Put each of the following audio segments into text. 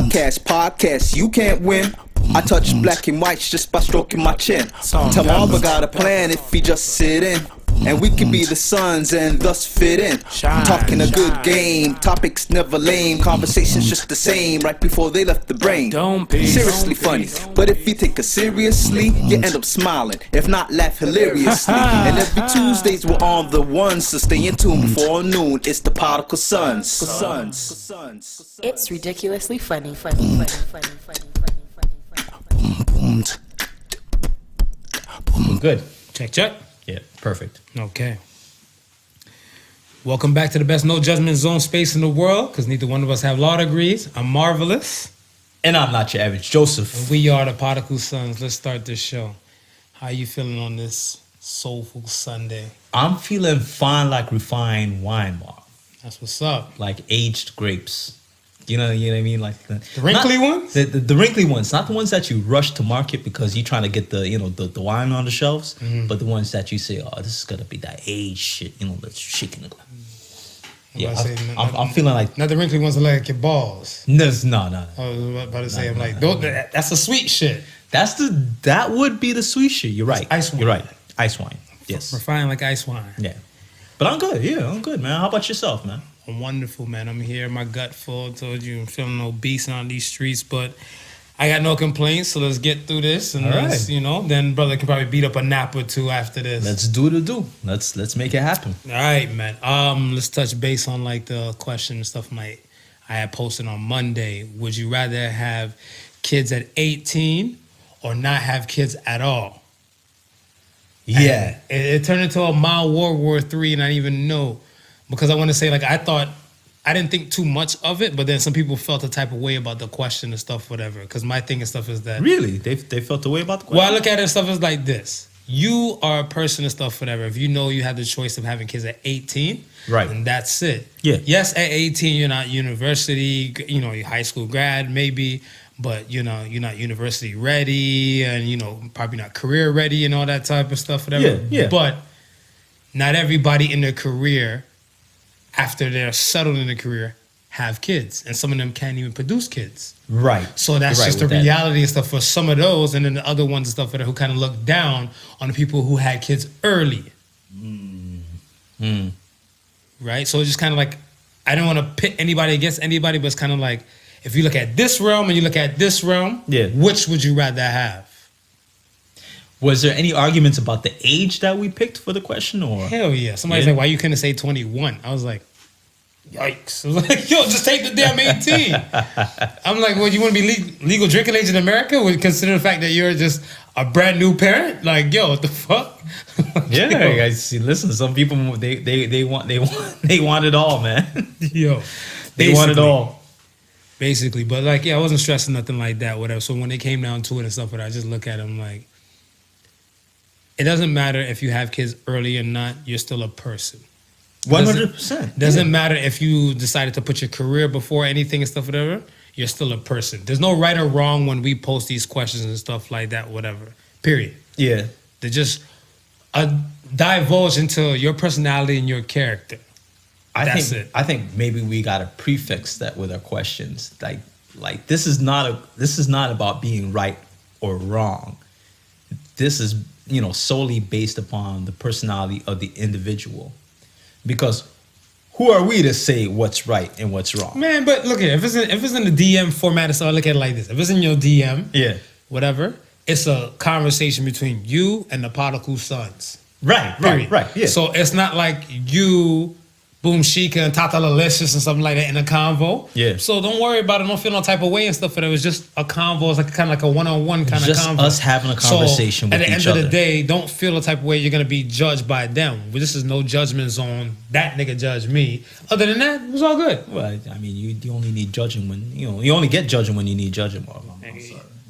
Podcast, you can't win. I touch black and whites just by stroking my chin. Tell Marva got a plan if he just sit in. And we can be the sons and thus fit in. Talking a good game, topics never lame. Conversations just the same, right before they left the brain. Seriously funny, but if you take us seriously, you end up smiling. If not, laugh hilariously. And every Tuesdays we're on the ones, so stay in tune before noon. It's the Podical Sons. It's ridiculously funny. Good. Check. Yeah, perfect. Okay. Welcome back to the best no judgment zone space in the world, because neither one of us have law degrees. I'm Marvelous. And I'm not your average Joseph. And we are the Podical Sons. Let's start this show. How you feeling on this soulful Sunday? I'm feeling fine like refined wine, Mark. That's what's up. Like aged grapes. You know what I mean? Like the wrinkly ones? The wrinkly ones, not the ones that you rush to market because you're trying to get the wine on the shelves, but the ones that you say, oh, this is gonna be that aged shit, that's shaking the glass. Yeah, I'm feeling like not the wrinkly ones that like your balls. No. I was about to say, I'm like, that's the sweet shit. That would be the sweet shit. You're right. Ice wine. You're right. Ice wine. Yes. Refined like ice wine. Yeah. But I'm good. Yeah, I'm good, man. How about yourself, man? I'm wonderful, man. I'm here, my gut full. Told you I'm feeling obese on these streets, but I got no complaints. So let's get through this, and then brother can probably beat up a nap or two after this. Let's do the do. Let's make it happen. All right, man. Let's touch base on like the question and stuff. I had posted on Monday. Would you rather have kids at 18 or not have kids at all? Yeah, it turned into a mild World War III, and I didn't even know. Because I want to say, like, I didn't think too much of it, but then some people felt a type of way about the question and stuff, whatever. Because my thing and stuff is that... Really? They felt a way about the question? Well, I look at it and stuff is like this. You are a person and stuff, whatever. If you know you have the choice of having kids at 18, right, then that's it. Yeah. Yes, at 18, you're not university, you're high school grad, maybe, but, you're not university ready and, probably not career ready and all that type of stuff, whatever. Yeah. But not everybody in their career... after they're settled in a career, have kids. And some of them can't even produce kids. Right. So that's just the reality and stuff for some of those. And then the other ones and stuff who kind of look down on the people who had kids early. Right? So it's just kind of like, I don't want to pit anybody against anybody, but it's kind of like, if you look at this realm and you look at this realm, which would you rather have? Was there any arguments about the age that we picked for the question? Or hell yeah. Somebody's like, why you couldn't say 21? I was like, yikes. I was like, yo, just take the damn 18. I'm like, well, you want to be legal drinking age in America? Would consider the fact that you're just a brand new parent? Like, yo, what the fuck? Yeah, guys. See, listen, some people they want it all, man. Yo, they want it all. Basically, but like, yeah, I wasn't stressing nothing like that, whatever. So when it came down to it and stuff, but I just look at them like, it doesn't matter if you have kids early or not. You're still a person. 100%. Doesn't matter if you decided to put your career before anything and stuff, whatever. You're still a person. There's no right or wrong when we post these questions and stuff like that, whatever. Period. Yeah. They're just divulge into your personality and your character. I think maybe we gotta prefix that with our questions. Like this is not about being right or wrong. This is solely based upon the personality of the individual. Because who are we to say what's right and what's wrong? Man, but look at it. If it's in the DM format, so I look at it like this. If it's in your DM, whatever, it's a conversation between you and the Podical Sons. Right. Yeah. So it's not like you, Boom Chica and Tata Lalicious and something like that in a convo. Yeah. So don't worry about it. Don't feel no type of way and stuff. But it was just a convo. It's like kind of like a one-on-one kind of convo. Just us having a conversation with each other. At the end of the day, don't feel the type of way you're going to be judged by them. This is no judgment zone. That nigga judged me. Other than that, it was all good. Well, I mean, you only need judging when, you only get judging when you need judging.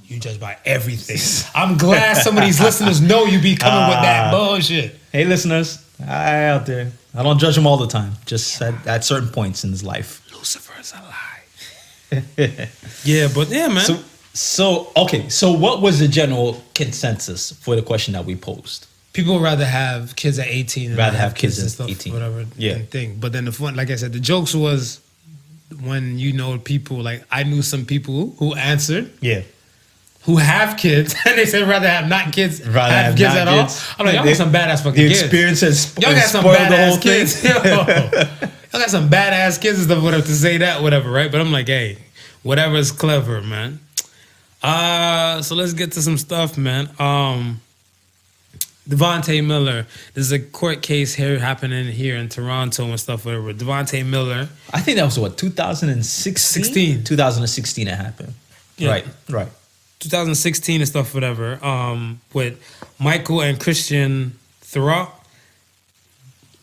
You judge by everything. I'm glad some of these listeners know you be coming with that bullshit. Hey, listeners. Hi out there. I don't judge him all the time. Just at certain points in his life. Lucifer's a lie. Yeah, but yeah, man. So what was the general consensus for the question that we posed? People would rather have kids at 18 than have kids and at stuff, 18. whatever Yeah. thing. But then the fun, like I said, the jokes was when you know people, like I knew some people who answered, Yeah. who have kids, and they said rather have not kids, Rather have kids not at kids. all. I'm like, y'all got some badass fucking The kids. experience has Y'all got some spoiled the whole badass kids. thing. Yo. Y'all got some badass kids and stuff, whatever, to say that, whatever, right? But I'm like, hey, whatever is clever, man. So let's get to some stuff, man. Devonte Miller. There's a court case here happening here in Toronto and stuff, whatever. Devonte Miller. I think that was what, 2016? 2016 it happened. Yeah. Right. 2016 and stuff, whatever. With Michael and Christian Thurot.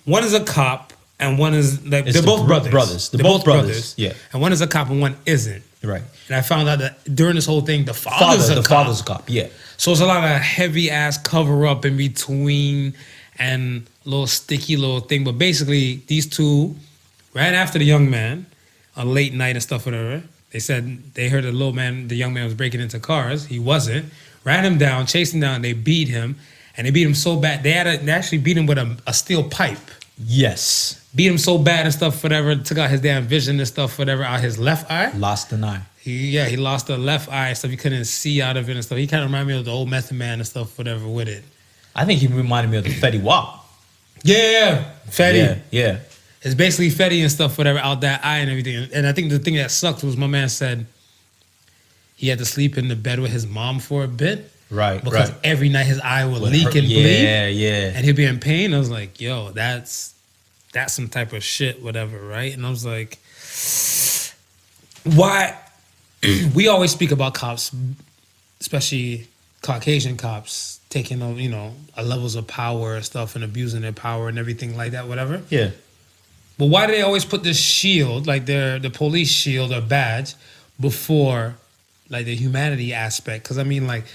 One is a cop and one is like they're both brothers. They're both brothers. Yeah. And one is a cop and one isn't. Right. And I found out that during this whole thing, the father's a cop. Yeah. So it's a lot of heavy ass cover up in between and little sticky little thing. But basically, these two ran after the young man on late night and stuff, whatever. They said they heard the young man was breaking into cars. He wasn't. Ran him down, chased him down. They beat him. And they beat him so bad. They actually beat him with a steel pipe. Yes. Beat him so bad and stuff, whatever. Took out his damn vision and stuff, whatever, out his left eye. Lost an eye. He lost the left eye and stuff. He couldn't see out of it and stuff. He kind of reminded me of the old Method Man and stuff, whatever, with it. I think he reminded me of the Fetty Wap. Yeah, Fetty. Yeah. It's basically Fetty and stuff, whatever, out that eye and everything. And I think the thing that sucked was my man said he had to sleep in the bed with his mom for a bit. Right, because every night his eye would leak and bleed. Yeah. And he'd be in pain. I was like, yo, that's some type of shit, whatever, right? And I was like, why? We always speak about cops, especially Caucasian cops, taking on, levels of power and stuff and abusing their power and everything like that, whatever. Yeah. But why do they always put this shield, like the police shield or badge, before like the humanity aspect? Because I mean, like,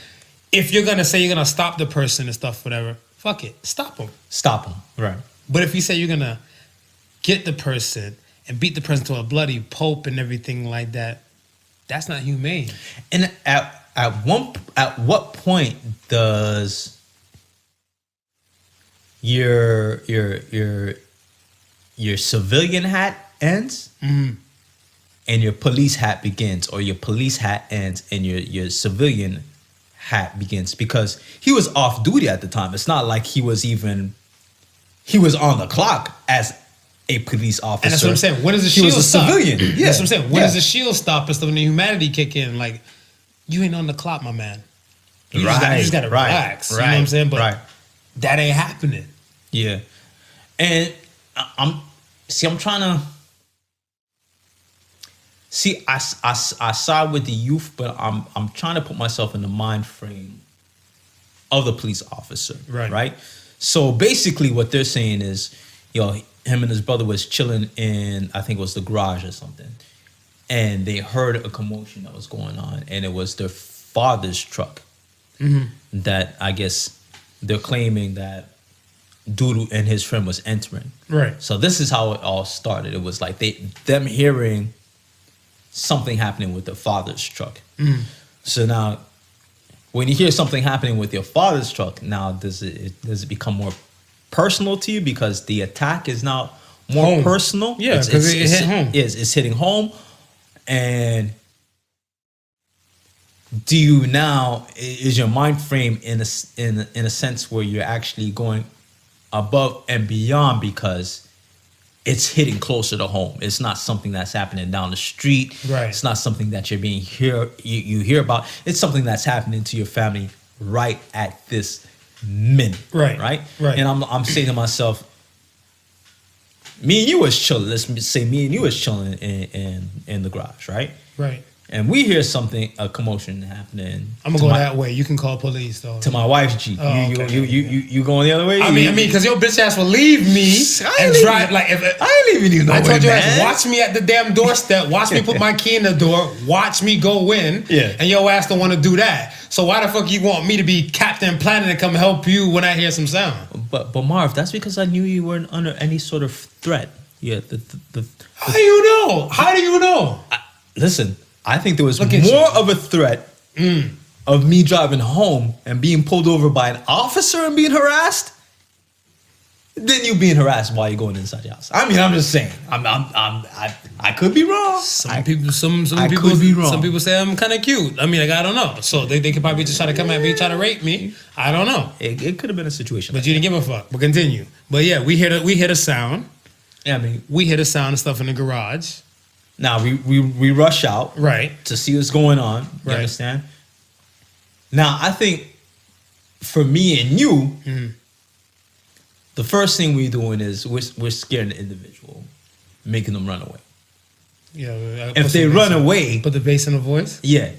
if you're gonna say you're gonna stop the person and stuff, whatever, fuck it, stop them. Right. But if you say you're gonna get the person and beat the person to a bloody pulp and everything like that, that's not humane. And at what point does your civilian hat ends and your police hat begins, or your police hat ends and your civilian hat begins? Because he was off duty at the time. It's not like he was on the clock as a police officer. And that's what I'm saying. When does the shield stop? He was a civilian. Yeah. That's what I'm saying. When does the shield stop and stuff, when the humanity kick in? Like, you ain't on the clock, my man. You just gotta relax. You know what I'm saying? But that ain't happening. Yeah. And I'm trying to see, I side with the youth, but I'm trying to put myself in the mind frame of the police officer. Right. So basically what they're saying is, him and his brother was chilling in, I think it was the garage or something. And they heard a commotion that was going on. And it was their father's truck that I guess they're claiming that Doodoo and his friend was entering. Right. So this is how it all started. It was like them hearing something happening with their father's truck. So now, when you hear something happening with your father's truck, now does it become more personal to you because the attack is now more personal? Yeah, because it hit home. It's hitting home. And do you now, is your mind frame in a sense where you're actually going above and beyond because it's hitting closer to home? It's not something that's happening down the street. Right. It's not something that you hear about. It's something that's happening to your family right at this minute. Right. And I'm saying to myself, me and you was chilling. Let's say me and you was chilling in the garage, right? Right. And we hear a commotion happening. I'm gonna go that way. You can call police though. To my wife's Jeep. You going the other way? I mean, because your bitch ass will leave me and drive. Like, I ain't leaving you nowhere, I told you, man. watch me at the damn doorstep. Watch me put my key in the door. Watch me go in. Yeah. And your ass don't want to do that. So why the fuck you want me to be Captain Planet and come help you when I hear some sound? But Marv, that's because I knew you weren't under any sort of threat. Yeah. How do you know? How do you know? Listen, I think there was more of a threat of me driving home and being pulled over by an officer and being harassed then you being harassed while you're going inside your house. I mean, I'm just saying. I could be wrong. Some people could be wrong. Some people say I'm kind of cute. I mean, like, I don't know. So they could probably just try to come at me, try to rape me. I don't know. It could have been a situation. But you didn't give a fuck. But continue. But yeah, we hear the sound. Yeah, I mean, we hear the sound and stuff in the garage. Now we rush out, right, to see what's going on. You understand? Now I think for me and you, the first thing we're doing is we're scaring the individual, making them run away. Yeah. If they run away, put the bass in the voice. Yeah.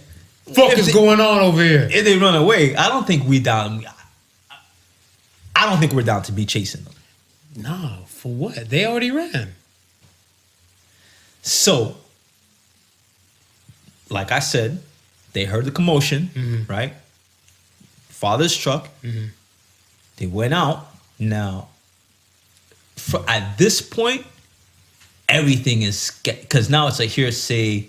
Fuck is going on over here? If they run away, I don't think we're down to be chasing them. No, for what? They already ran. So, like I said, they heard the commotion, right? Father's truck. They went out. Now, at this point, everything is because now it's a hearsay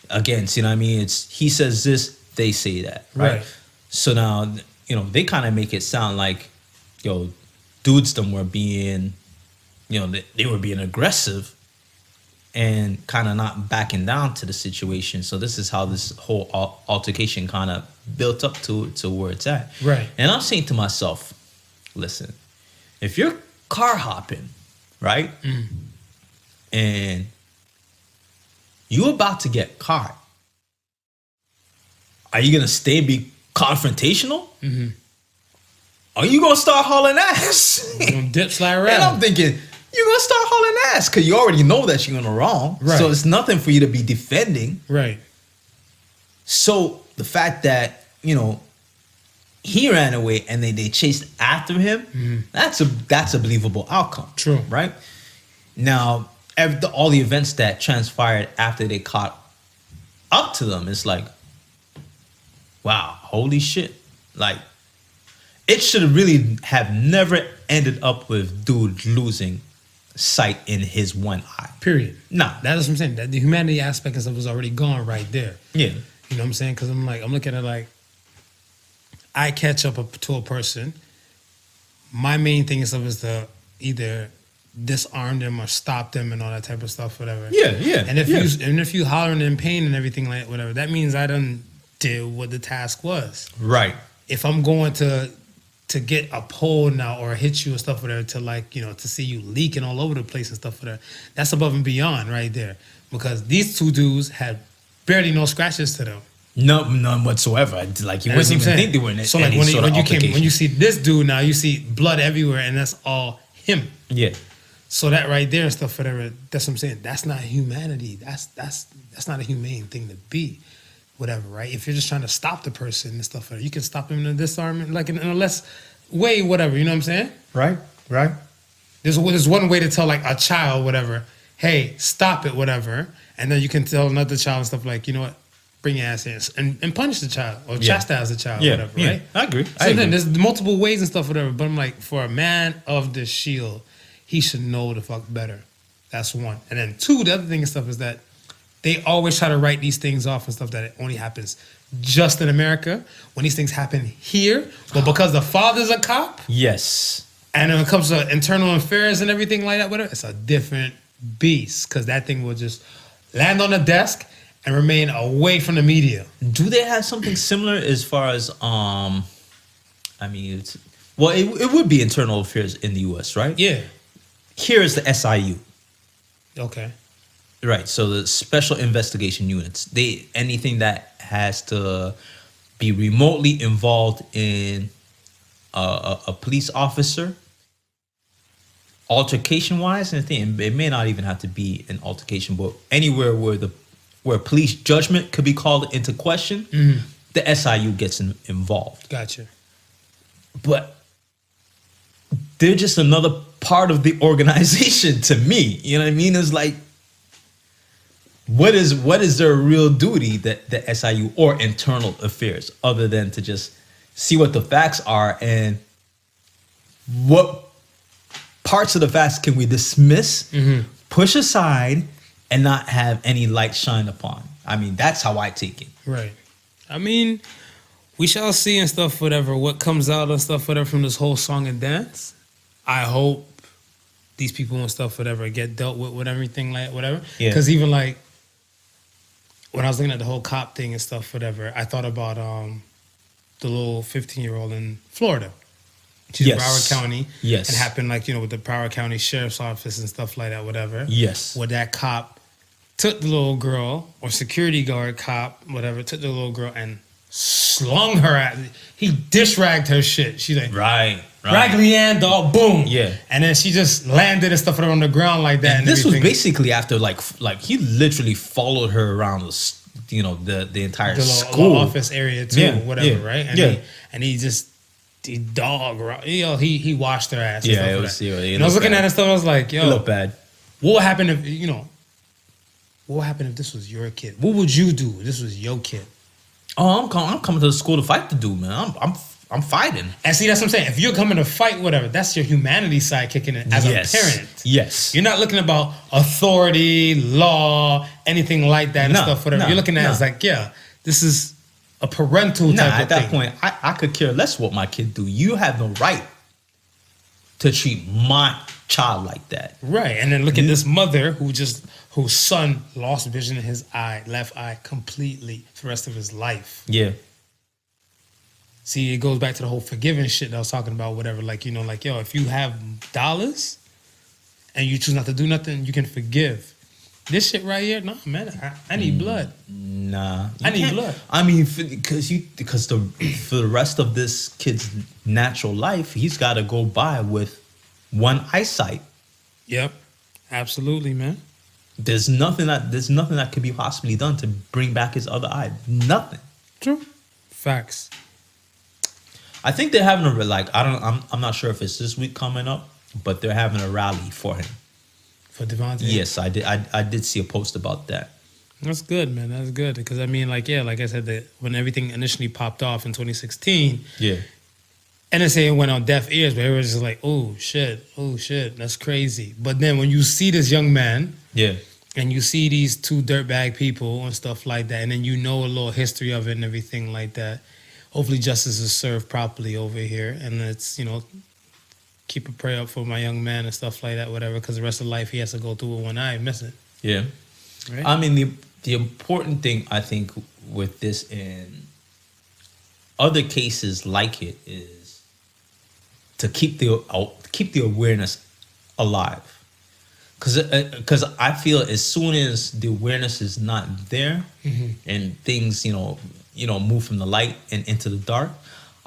against. You know what I mean? It's he says this, they say that, right? So now, they kind of make it sound like, dudes them were being, they were being aggressive and kind of not backing down to the situation. So this is how this whole altercation kind of built up to where it's at. Right. And I'm saying to myself, listen, if you're car hopping, right, and you about to get caught, are you going to stay and be confrontational? Are you going to start hauling ass? You're going to dip, slide around. And I'm thinking, you're going to start hauling ass because you already know that you're in the wrong. Right. So it's nothing for you to be defending. Right. So the fact that, he ran away and they chased after him, that's a believable outcome. True. Right? Now, all the events that transpired after they caught up to them, it's like, wow, holy shit. Like, it should really have never ended up with dude losing sight in his one eye. Period. Nah. That's what I'm saying. That the humanity aspect and stuff was already gone right there. Yeah. You know what I'm saying? Because I'm looking at it like, I catch up to a person. My main thing is to either disarm them or stop them and all that type of stuff, whatever. Yeah. And if you hollering in pain and everything like whatever, that means I done did what the task was. Right. If I'm going to get a pole now or hit you and stuff whatever to see you leaking all over the place and stuff whatever, that's above and beyond right there. Because these two dudes had barely no scratches to them. No, none whatsoever. Like, you wouldn't even think they were in it. So like when you see this dude now, you see blood everywhere, and that's all him. Yeah. So that right there and stuff, whatever. That's what I'm saying. That's not humanity. That's not a humane thing to be, whatever. Right? If you're just trying to stop the person and stuff, whatever, you can stop him in a disarmament, like in a less way, whatever. You know what I'm saying? Right. There's one way to tell like a child, whatever, hey, stop it, whatever, and then you can tell another child and stuff like, you know what? Bring your ass in and punish the child or chastise the child, whatever, right? I agree. So then there's multiple ways and stuff, whatever. But I'm like, for a man of the shield, he should know the fuck better. That's one. And then two, the other thing and stuff is that they always try to write these things off and stuff that it only happens just in America. When these things happen here, but because the father's a cop, yes. And when it comes to internal affairs and everything like that, whatever, it's a different beast because that thing will just land on the desk and remain away from the media. Do they have something similar as far as it would be internal affairs in the US, right? Yeah. Here is the SIU. Okay. Right. So the special investigation units. Anything that has to be remotely involved in a police officer, altercation wise, and it may not even have to be an altercation, but anywhere where police judgment could be called into question, the SIU gets involved. Gotcha. But they're just another part of the organization to me. You know what I mean? It's like, what is their real duty, that the SIU or internal affairs, other than to just see what the facts are and what parts of the facts can we dismiss, push aside, and not have any light shine upon. I mean, that's how I take it. Right. I mean, we shall see and stuff, whatever, what comes out and stuff, whatever, from this whole song and dance. I hope these people and stuff, whatever, get dealt with everything, like whatever. Yeah. Because even like when I was looking at the whole cop thing and stuff, whatever, I thought about the little 15-year-old in Florida. She's in Broward County. Yes. And happened like, with the Broward County Sheriff's Office and stuff like that, whatever. Yes. Where that cop took the little girl, or security guard cop, whatever, took the little girl and slung her at. He dish-ragged her shit. She's like, Right. Raggedy Ann, dog, boom. Yeah. And then she just landed and stuff on the ground like that. And this was basically after like he literally followed her around the entire the school little office area too, whatever, right? And he just he washed her ass. Yeah, it was. And I was looking at it stuff. I was like, yo, it looked bad. What would happen if What would happen if this was your kid? What would you do if this was your kid? Oh, I'm coming to the school to fight the dude, man. I'm fighting. And see, that's what I'm saying. If you're coming to fight, whatever, that's your humanity side kicking in as a parent. Yes. You're not looking about authority, law, anything like that and stuff, whatever. You're looking at it as like, this is a parental type of thing. At that point, I could care less what my kid do. You have no right to treat my child like that. Right. And then look at this mother whose son lost vision in his left eye completely for the rest of his life. Yeah. See, it goes back to the whole forgiving shit that I was talking about, whatever. Like, if you have dollars and you choose not to do nothing, you can forgive. This shit right here, no, man, I need blood. Nah. I need blood. I mean, because for the rest of this kid's natural life, he's got to go by with one eyesight. Yep. Absolutely, man. There's nothing that could be possibly done to bring back his other eye. Nothing. True. Facts. I think they're having I'm not sure if it's this week coming up, but they're having a rally for him. For Devonte? Yes, I did see a post about that. That's good, man. That's good. Because I mean, like I said, when everything initially popped off in 2016, NSA went on deaf ears, but everyone's just like, oh shit, that's crazy. But then when you see this young man, and you see these two dirtbag people and stuff like that, and then a little history of it and everything like that, hopefully justice is served properly over here. And let's, keep a prayer up for my young man and stuff like that, whatever, because the rest of life he has to go through with one eye missing. Yeah. Right? I mean, the important thing, I think, with this and other cases like it is to keep the awareness alive. Because I feel as soon as the awareness is not there and things, move from the light and into the dark,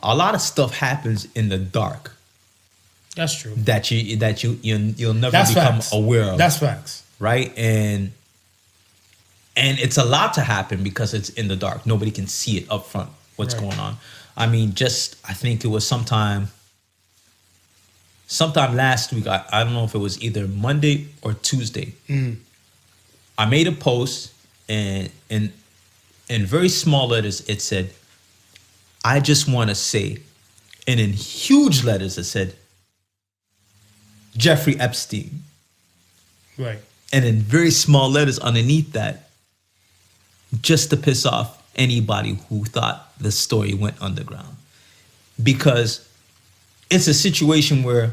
a lot of stuff happens in the dark. That's true. That you'll never become aware of. That's facts. Right? And it's allowed to happen because it's in the dark. Nobody can see it up front, what's going on. I mean, I think it was sometime last week. I don't know if it was either Monday or Tuesday. I made a post and in very small letters, it said, I just want to say, and in huge letters, it said, Jeffrey Epstein. Right. And in very small letters underneath that, just to piss off anybody who thought the story went underground. Because it's a situation where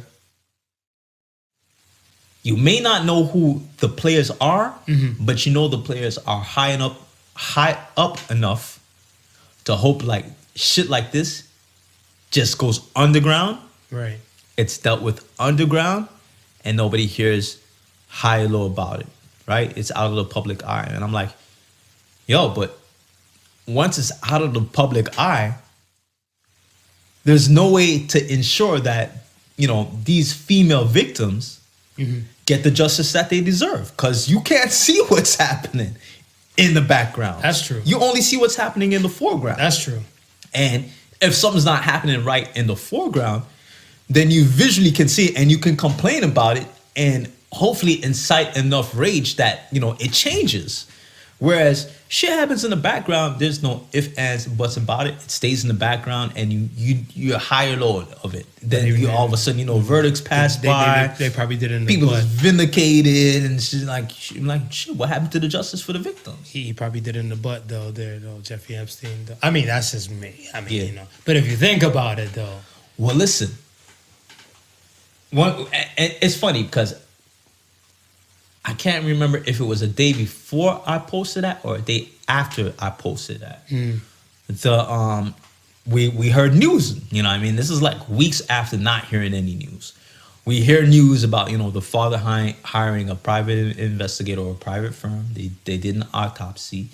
you may not know who the players are, but the players are high up enough to hope like shit like this just goes underground. Right. It's dealt with underground and nobody hears high or low about it, right? It's out of the public eye. And I'm like, but once it's out of the public eye, there's no way to ensure that, these female victims get the justice that they deserve because you can't see what's happening in the background. That's true. You only see what's happening in the foreground. That's true. And if something's not happening right in the foreground, then you visually can see it and you can complain about it and hopefully incite enough rage that, it changes. Whereas shit happens in the background, there's no ifs, ands, buts about it. It stays in the background and you're higher low of it. Then you all of a sudden, verdicts pass by. They probably did it in the people butt. Vindicated and she's like, shit, what happened to the justice for the victims? He probably did it in the butt though, Jeffrey Epstein. I mean, that's just me. But if you think about it though. Well, listen. It's funny because I can't remember if it was a day before I posted that or a day after I posted that. We heard news, you know what I mean? This is like weeks after not hearing any news. We hear news about, you know, the father hiring a private investigator or a private firm. They did an autopsy,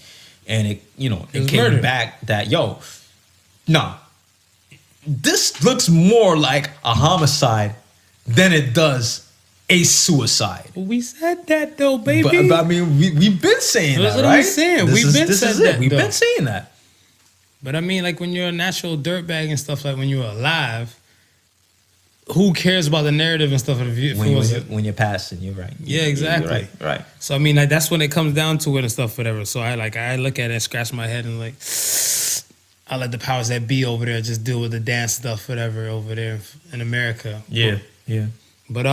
and it came murder. back that, this looks more like a homicide than it does a suicide. Well, we said that though, baby. But I mean, we've been saying That's that, what right? I'm saying. We've been saying that. But I mean, like when you're a natural dirtbag and stuff, like when you're alive, who cares about the narrative and stuff? When you're passing, you're right. Yeah, exactly. You're right. So I mean, like that's when it comes down to it and stuff, whatever. So I look at it and scratch my head and like, I let the powers that be over there just deal with the dance stuff, whatever, over there in America. Yeah. But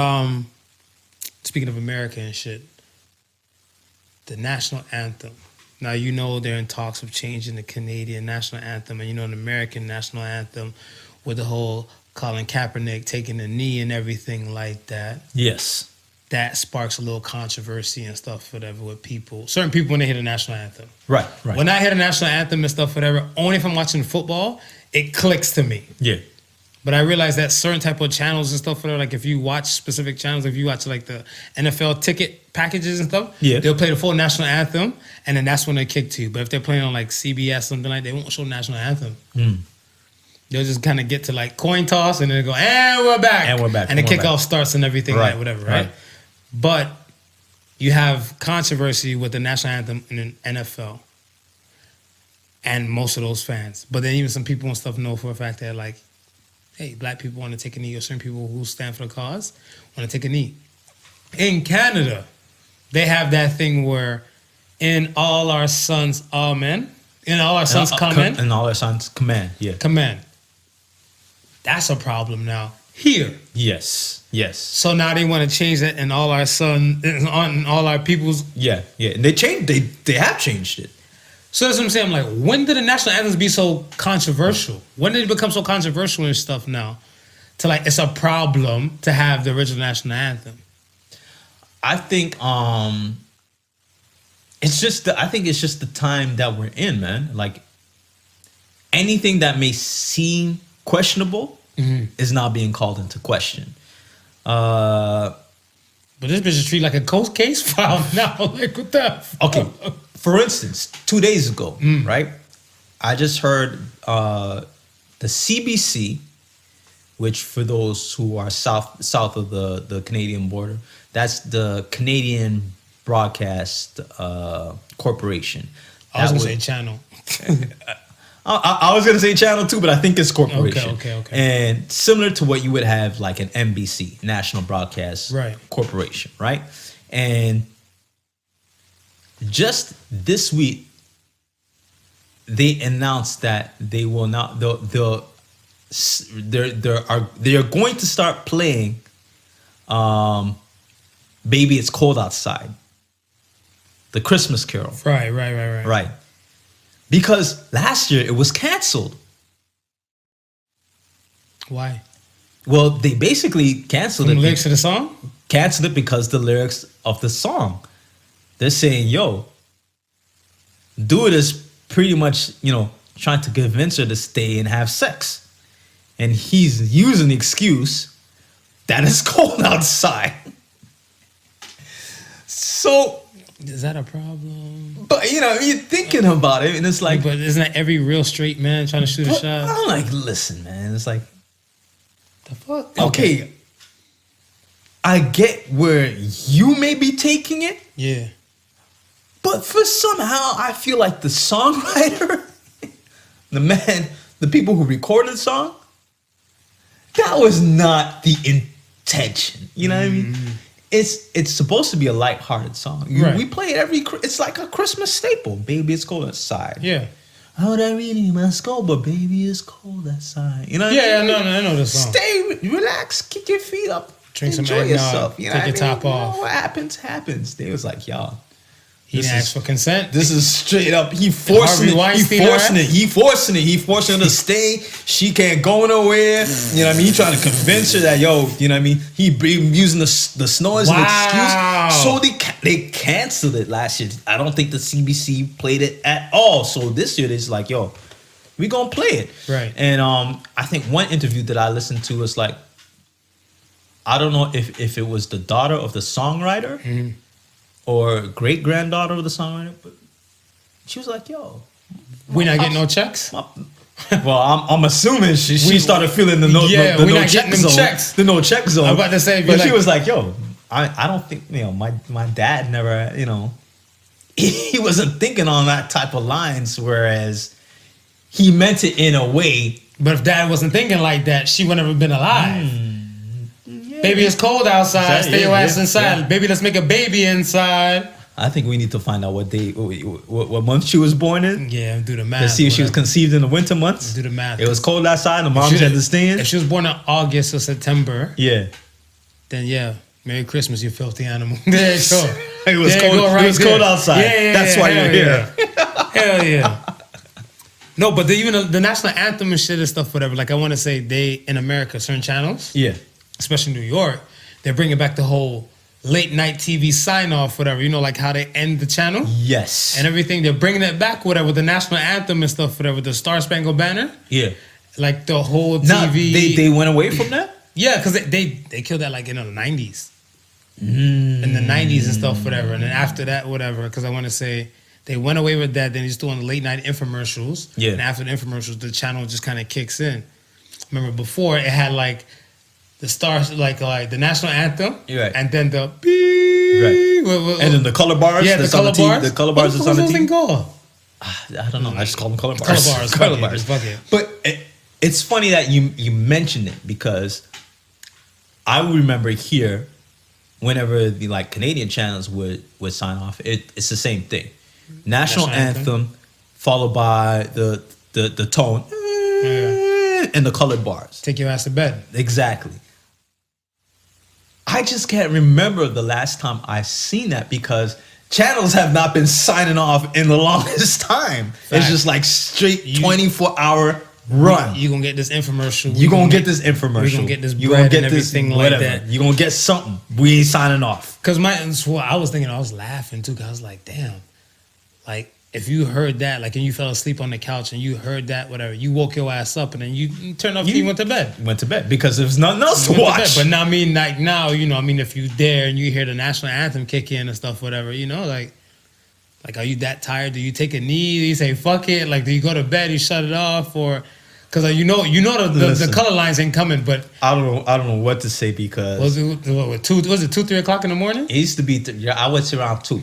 speaking of America and shit, the national anthem. Now you know they're in talks of changing the Canadian national anthem, and you know an American national anthem with the whole Colin Kaepernick taking the knee and everything like that. Yes. That sparks a little controversy and stuff, whatever, with people. Certain people when they hear the national anthem. Right. When I hear the national anthem and stuff, whatever, only if I'm watching football, it clicks to me. Yeah. But I realize that certain type of channels and stuff, whatever, like if you watch specific channels, if you watch like the NFL ticket packages and stuff, they'll play the full national anthem, and then that's when they kick to you. But if they're playing on like CBS, something like that, they won't show national anthem. They'll just kind of get to like coin toss, and then they go, and we're back. And the kickoff starts and everything, like whatever, right? But you have controversy with the national anthem in the NFL and most of those fans. But then even some people and stuff know for a fact that like, hey, black people want to take a knee, or certain people who stand for the cause want to take a knee. In Canada, they have that thing where in all our sons, amen. In all our sons, command. In all our sons, command, yeah. Command. That's a problem now. Here. Yes. So now they want to change that in all our sons, in all our people's. Yeah. And they have changed it. So that's what I'm saying. I'm like, when did the national anthems be so controversial? When did it become so controversial and stuff now? To like, it's a problem to have the original national anthem. I think it's just the time that we're in, man. Like anything that may seem questionable is now being called into question. But this bitch is treated like a cold case file now. Like what the fuck? Okay. For instance, 2 days ago, right? I just heard the CBC, which for those who are south of the Canadian border, that's the Canadian Broadcast Corporation. I was going to say channel. I was going to say channel too, but I think it's corporation. Okay. And similar to what you would have like an NBC, National Broadcast Corporation, right? And just this week, they announced that they will not. They are going to start playing, "Baby It's Cold Outside," the Christmas Carol. Right. Because last year it was canceled. Why? Well, they basically canceled the it. Lyrics of the song? Canceled it because the lyrics of the song. They're saying, yo, dude is pretty much, trying to convince her to stay and have sex. And he's using the excuse that it's cold outside. So... is that a problem? But, you're thinking about it, and it's like... But isn't that every real straight man trying to shoot a shot? I'm like, listen, man. It's like... the fuck? Okay. I get where you may be taking it. Yeah. But for somehow, I feel like the songwriter, the people who recorded the song, that was not the intention. You know what I mean? It's supposed to be a lighthearted song. Right. We play it it's like a Christmas staple. Baby, it's cold outside. Yeah. Oh, that really must go, but baby, it's cold outside. You know what I mean? mean? I know the song. Stay, relax, kick your feet up, drink enjoy some eggnog, yourself. You know take your top off. What happens. They was like, y'all. He didn't ask for consent. This is straight up. He forcing it. He forcing her to stay. She can't go nowhere. You know what I mean? He trying to convince her that, yo, you know what I mean? He using the snow as an excuse. So they canceled it last year. I don't think the CBC played it at all. So this year, it's like, yo, we gonna play it. Right. And I think one interview that I listened to was like, I don't know if it was the daughter of the songwriter or great granddaughter of the songwriter, but she was like, "Yo, we not getting no checks." Well, I'm assuming she started feeling the no checks. The no check zone. I'm about to say, but she was like, "Yo, I don't think my dad never he wasn't thinking on that type of lines, whereas he meant it in a way." But if dad wasn't thinking like that, she would never been alive. Baby, it's cold outside. Stay your ass inside. Yeah. Baby, let's make a baby inside. I think we need to find out what month she was born in. Yeah, do the math. Let's see if she was conceived in the winter months. Do the math. It was cold outside. The mom had to stay in. If she was born in August or September, then Merry Christmas, you filthy animal. There you go. It was cold. It was cold outside. That's why you're here. Hell yeah. No, but even the national anthem and shit and stuff, whatever. Like I want to say, they in America, certain channels. Yeah. Especially New York, they're bringing back the whole late night TV sign off, whatever. You know, like how they end the channel. Yes. And everything. They're bringing it back, whatever. The national anthem and stuff, whatever. The Star Spangled Banner. Yeah. Like the whole TV. Now, they went away from that? Yeah, because they killed that like in the 90s. In the 90s and stuff, whatever. And then after that, whatever. Because I want to say they went away with that. Then they just doing the late night infomercials. Yeah. And after the infomercials, the channel just kind of kicks in. Remember before it had like the stars, like the national anthem, right, and then the beep, right, and then the color bars. Yeah, the color bars. The color bars is on the TV. Called? I don't know. I just call them color bars. Color bars. Color bars. Fuck it. But it's funny that you mentioned it because I remember here, whenever the Canadian channels would sign off, it's the same thing. National anthem followed by the tone. And the colored bars. Take your ass to bed. Exactly. I just can't remember the last time I seen that because channels have not been signing off in the longest time. Fact. It's just like straight 24-hour run. You're going to get this infomercial. You're going to get this infomercial. You're going to get this bread and everything like that. You're going to get something. We ain't signing off. Because I was thinking, I was laughing too because I was like, damn. Like, if you heard that, like, and you fell asleep on the couch and you heard that, whatever, you woke your ass up and then you turned off TV, went to bed. Went to bed because there's nothing else to watch. But now, I mean, like now, if you there and you hear the national anthem kick in and stuff, whatever, like, are you that tired? Do you take a knee? Do you say fuck it? Like, do you go to bed? You shut it off, or because the color lines ain't coming? But I don't know what to say because was it 2-3 o'clock in the morning? It used to be. I would say around 2.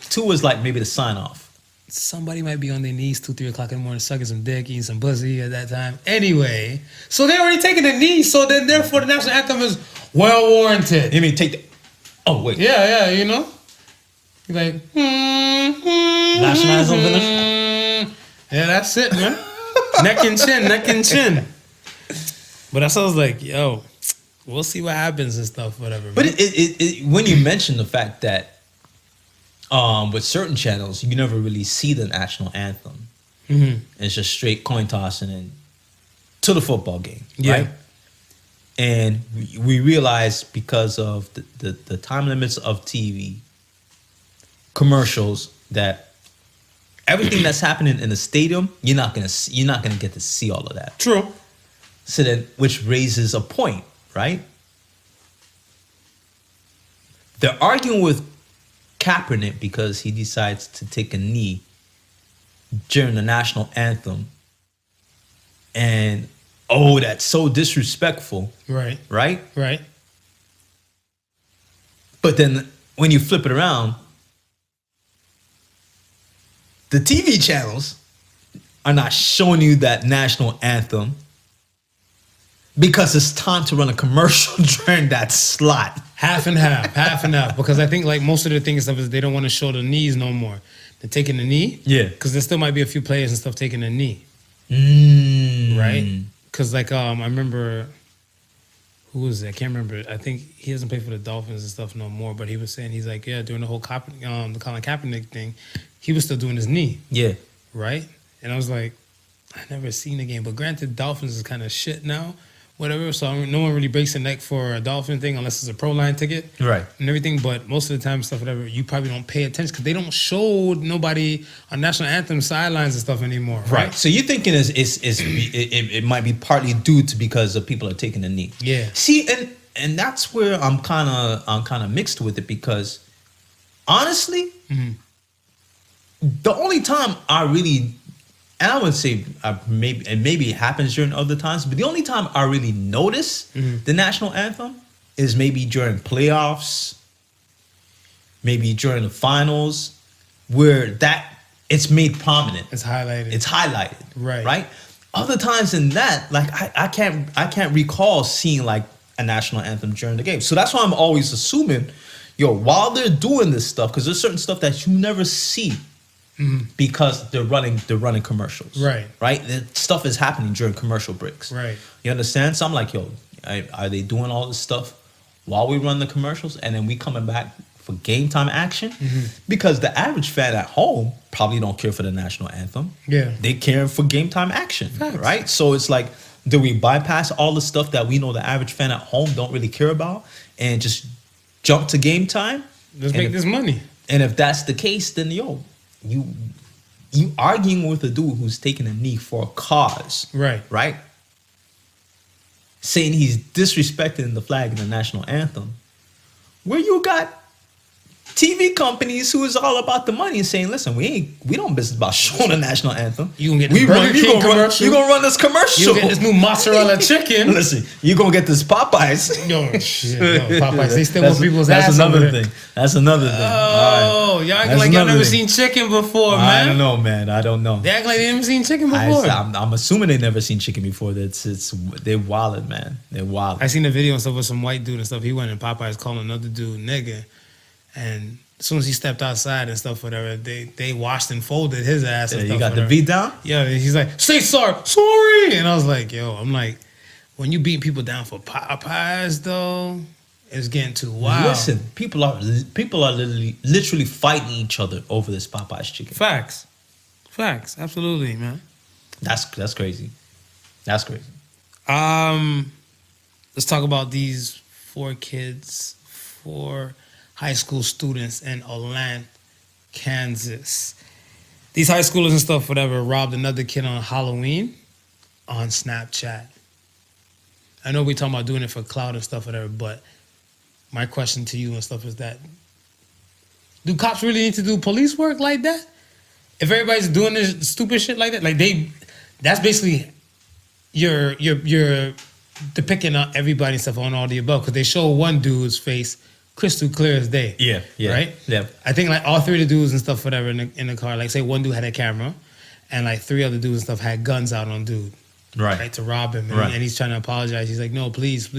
2 was like maybe the sign off. Somebody might be on their knees 2-3 o'clock in the morning, sucking some dick, eating some pussy at that time. Anyway, so they already taking the knee. So then, therefore, the national anthem is well warranted. You mean take the? Oh wait. Yeah. You're like national anthem finish. Yeah, that's it, man. Neck and chin. But I was like, yo, we'll see what happens and stuff, whatever. But when you mention the fact that. With certain channels, you never really see the national anthem. Mm-hmm. It's just straight coin tossing and to the football game, right? And we realize because of the time limits of TV, commercials, that everything that's happening in the stadium, you're not gonna get to see all of that. True. So then, which raises a point, right? They're arguing with Kaepernick because he decides to take a knee during the national anthem, and that's so disrespectful, right? But then when you flip it around, the TV channels are not showing you that national anthem because it's time to run a commercial during that slot. Half and half. Because I think like most of the things is they don't want to show the knees no more. They're taking the knee. Yeah. Because there still might be a few players and stuff taking the knee. Right? Because like I remember who was it? I can't remember. I think he doesn't play for the Dolphins and stuff no more. But he was saying, he's like, yeah, during the whole the Colin Kaepernick thing, he was still doing his knee, Yeah. right? And I was like, I never seen the game. But granted, Dolphins is kind of shit now, whatever. So no one really breaks their neck for a Dolphin thing unless it's a pro line ticket, Right. and everything. But most of the time, stuff whatever, you probably don't pay attention because they don't show nobody on national anthem sidelines and stuff anymore, right? So you're thinking it might be partly due to because of people are taking a knee. Yeah. See, and that's where I'm kind of mixed with it because honestly, the only time I really, and I would say maybe it happens during other times, but the only time I really notice the national anthem is maybe during playoffs, maybe during the finals, where it's made prominent. It's highlighted. It's highlighted. Right. Right. Other times than that, like I can't recall seeing like a national anthem during the game. So that's why I'm always assuming, while they're doing this stuff, because there's certain stuff that you never see. Because they're running commercials. Right. The stuff is happening during commercial breaks. Right. You understand? So I'm like, are they doing all this stuff while we run the commercials and then we coming back for game time action? Because the average fan at home probably don't care for the national anthem. Yeah. They care for game time action. Facts. Right? So it's like, do we bypass all the stuff that we know the average fan at home don't really care about and just jump to game time? Let's make this money. And if that's the case, then you arguing with a dude who's taking a knee for a cause, right? Saying he's disrespecting the flag and the national anthem, where you got TV companies who is all about the money and saying, listen, we don't business about showing the national anthem. You gonna get this Burger King commercial. You gonna run this commercial. You get this new mozzarella chicken. Listen, you gonna get this Popeyes. Popeyes. They still want people's ass. That's another thing. That's another thing. Oh, y'all acting like y'all never seen chicken before, man. I don't know, man. I don't know. They act like they never seen chicken before. I'm assuming they never seen chicken before. They're wildin', man. They're wild. I seen a video and stuff with some white dude and stuff. He went in Popeyes calling another dude nigga, and as soon as he stepped outside and stuff, whatever, they washed and folded his ass. And stuff, you got whatever. the beat down? Yeah, he's like, say sorry. And I was like, I'm like, when you beat people down for Popeyes, though, it's getting too wild. Listen, people are literally fighting each other over this Popeyes chicken. Facts, absolutely, man. That's crazy. That's crazy. Let's talk about these 4 high school students in Olathe, Kansas. These high schoolers and stuff, whatever, robbed another kid on Halloween on Snapchat. I know we talking about doing it for clout and stuff, whatever, but my question to you and stuff is that, do cops really need to do police work like that? If everybody's doing this stupid shit like that, like that's basically you're depicting on everybody and stuff on all the above, because they show one dude's face crystal clear as day. Yeah. Right? Yeah. I think like all 3 of the dudes and stuff, whatever, in the car, like say one dude had a camera and like 3 other dudes and stuff had guns out on dude. Right? To rob him. And, and he's trying to apologize. He's like, no, please,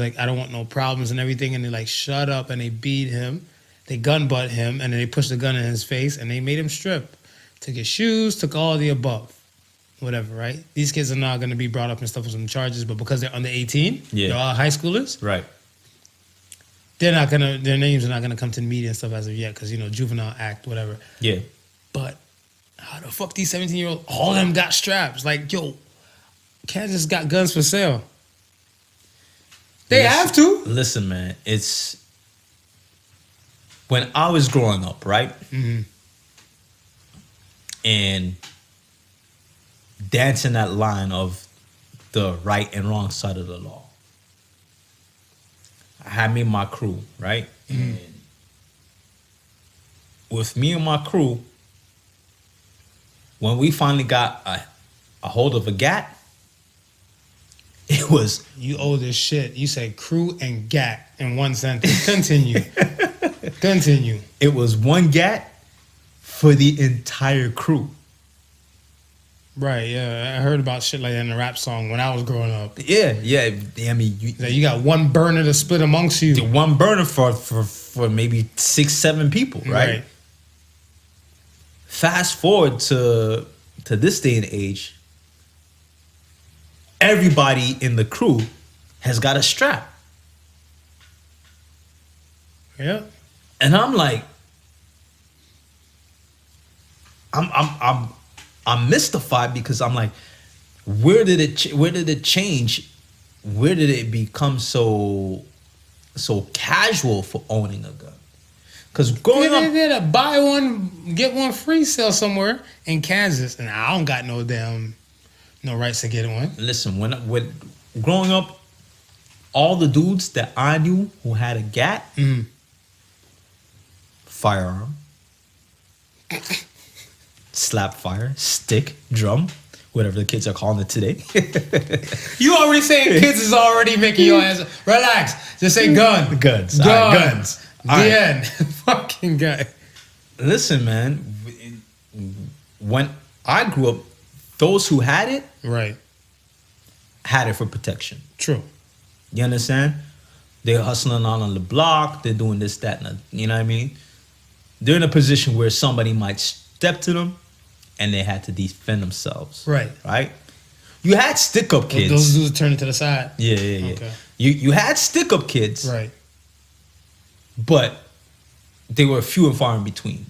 like, I don't want no problems and everything. And they're like, shut up. And they beat him. They gun butt him. And then they pushed the gun in his face and they made him strip. Took his shoes, took all the above. Whatever, right? These kids are not going to be brought up and stuff with some charges, but because they're under 18, they're all high schoolers. Right. Their names are not gonna come to the media and stuff as of yet, because Juvenile Act, whatever. Yeah. But how the fuck these 17-year-olds, all of them got straps? Like, Kansas got guns for sale. They have to. Listen, man, it's when I was growing up, right? And dancing that line of the right and wrong side of the law. I had me and my crew, right? And with me and my crew, when we finally got a hold of a gat, it was... You owe this shit. You said crew and gat in one sentence. Continue. Continue. It was one gat for the entire crew. Right, yeah. I heard about shit like that in a rap song when I was growing up. Yeah. I mean, you got one burner to split amongst you. One burner for maybe 6-7 people, right? Fast forward to this day and age, everybody in the crew has got a strap. Yeah. And I'm like, I'm mystified because I'm like, where did it change? Where did it become so casual for owning a gun? Because growing They up, did a buy one get one free sale somewhere in Kansas, and I don't got no rights to get one. listen, when growing up, all the dudes that I knew who had a gat, firearm, slap fire, stick, drum, whatever the kids are calling it today. You already saying kids is already making your ass relax. Just say gun. Guns. Gun. All right, guns. The All right. end. Fucking guy. Listen, man, when I grew up, those who had it Right. had it for protection. True. You understand? They're hustling on the block. They're doing this, that, and you know what I mean? They're in a position where somebody might step to them and they had to defend themselves. Right. Right? You had stick-up kids. Those dudes turn it to the side. Yeah. Okay. You had stick-up kids. Right. But they were few and far in between.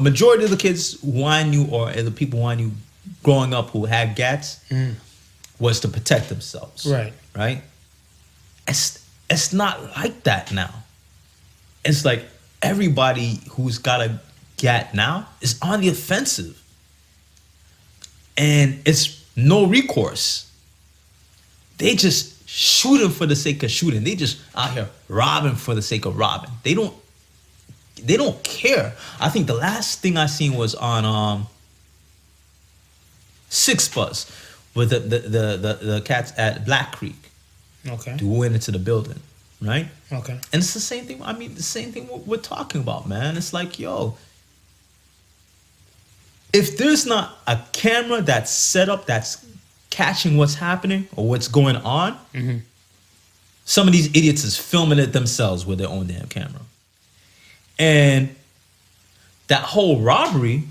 Majority of the kids who I knew, or the people who I knew growing up who had gats, was to protect themselves. Right. Right? It's not like that now. It's like everybody who's got a gat now is on the offensive. And it's no recourse. They just shooting for the sake of shooting. They just out here robbing for the sake of robbing. They don't care. I think the last thing I seen was on Six Buzz with the cats at Black Creek Okay. who went into the building, right? Okay. And it's the same thing. I mean, the same thing we're talking about, man. It's like, yo, if there's not a camera that's set up that's catching what's happening or what's going on, some of these idiots is filming it themselves with their own damn camera. And that whole robbery,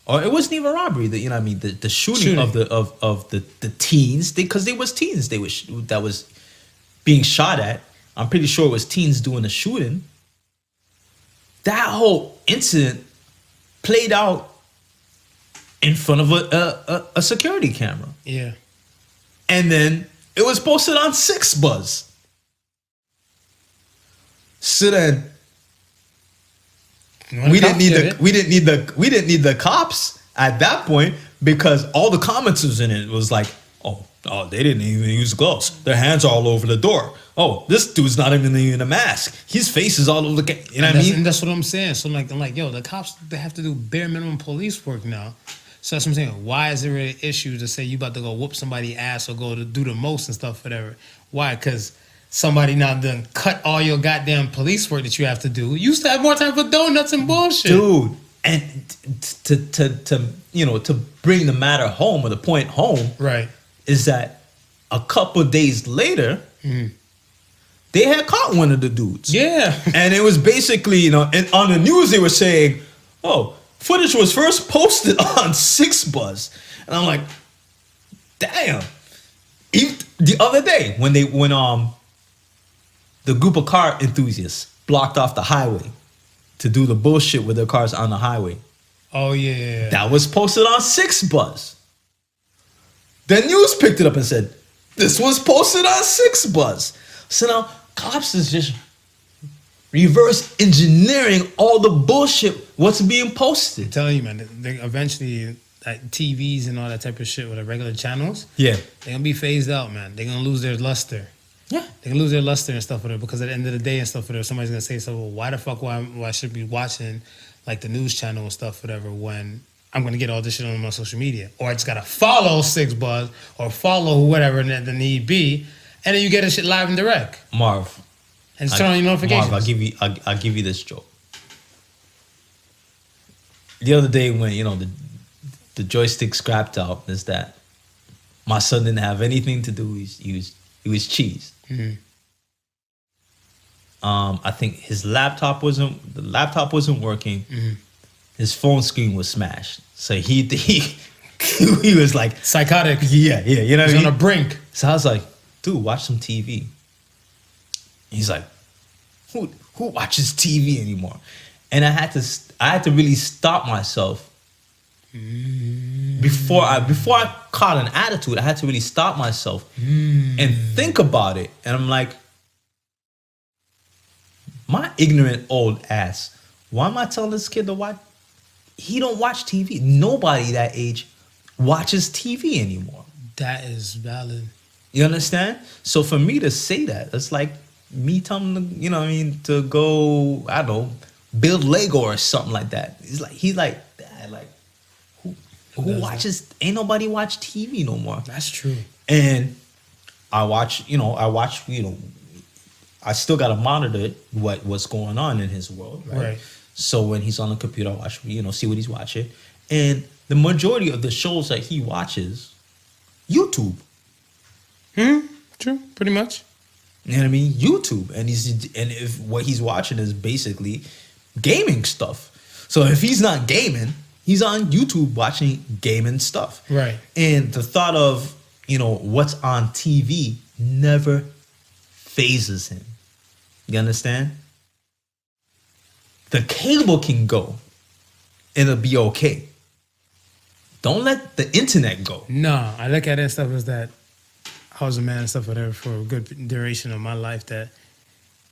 or it wasn't even a robbery, you know what I mean, the shooting of the teens, because they was teens that was being shot at. I'm pretty sure it was teens doing the shooting. That whole incident played out in front of a security camera. Yeah. And then it was posted on Six Buzz. So then we didn't need the cops at that point, because all the commenters in it was like, oh, they didn't even use gloves. Their hands are all over the door. Oh, this dude's not even in a mask. His face is all over the you know what I mean? And that's what I'm saying. So I'm like, yo, the cops, they have to do bare minimum police work now. So that's what I'm saying. Why is there an issue to say you about to go whoop somebody's ass or go to do the most and stuff, whatever? Why? Because somebody now done cut all your goddamn police work that you have to do. You used to have more time for donuts and bullshit. Dude, and to bring the matter home, or the point home, Right. is that a couple days later, they had caught one of the dudes. Yeah. And it was basically, and on the news they were saying, oh, footage was first posted on Six Buzz. And I'm like, damn. The other day when the group of car enthusiasts blocked off the highway to do the bullshit with their cars on the highway. Oh, yeah. That was posted on Six Buzz. The news picked it up and said, this was posted on Six Buzz. So now cops is just reverse engineering all the bullshit what's being posted. I'm telling you, man, they eventually, like TVs and all that type of shit with the regular channels, Yeah. they're going to be phased out, man. They're going to lose their luster. Yeah. They can lose their luster and stuff with it, because at the end of the day and stuff with it, somebody's going to say, so well, why the fuck why should I be watching like the news channel and stuff, whatever, when I'm going to get all this shit on my social media? Or I just got to follow Six Buzz or follow whatever the need be, and then you get this shit live and direct. Marv. And just turn on your notifications. Marv, I'll give you this joke. The other day when, the joystick scrapped out, is that my son didn't have anything to do. He was cheesed. Mm-hmm. I think his laptop wasn't working. Mm-hmm. His phone screen was smashed. So he was like Psychotic. yeah, you know what I He's mean? on the brink. So I was like, dude, watch some TV. He's like, who watches TV anymore? And I had to really stop myself. Before I caught an attitude, I had to really stop myself and think about it. And I'm like, my ignorant old ass, why am I telling this kid to watch? He don't watch TV. Nobody that age watches TV anymore. That is valid. You understand? So for me to say that, it's like me telling him, you know what I mean, to go, I don't know, build Lego or something like that. He's like, Dad, like, who watches, ain't nobody watch TV no more. That's true. And I watch, I still got to monitor what's going on in his world, right? So when he's on the computer, I watch, see what he's watching. And the majority of the shows that he watches, YouTube. True, pretty much. You know what I mean? YouTube. And if what he's watching is basically gaming stuff. So if he's not gaming, he's on YouTube watching gaming stuff. Right. And the thought of, what's on TV never phases him. You understand? The cable can go and it'll be okay. Don't let the internet go. No, I look at it and stuff as that I was a man and stuff whatever for a good duration of my life that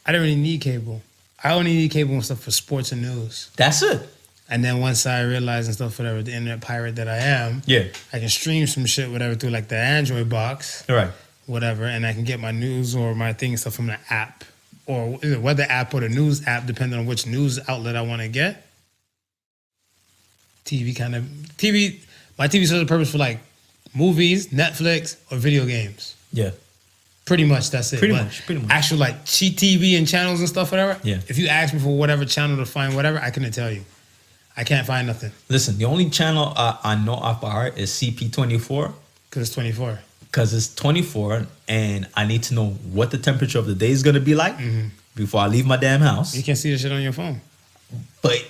I didn't really need cable. I only need cable and stuff for sports and news. That's it. And then once I realized and stuff whatever, the internet pirate that I am, I can stream some shit whatever through like the Android box. Right. Whatever, and I can get my news or my thing and stuff from the app. Or the weather app or the news app, depending on which news outlet I want to get. My TV serves a purpose for like movies, Netflix, or video games. Yeah. Pretty much that's it. Pretty much. Actual like cheat TV and channels and stuff, whatever. Yeah. If you ask me for whatever channel to find whatever, I couldn't tell you. I can't find nothing. Listen, the only channel I know off by heart is CP24. Because it's 24. Because it's 24 and I need to know what the temperature of the day is going to be like before I leave my damn house. You can't see the shit on your phone. But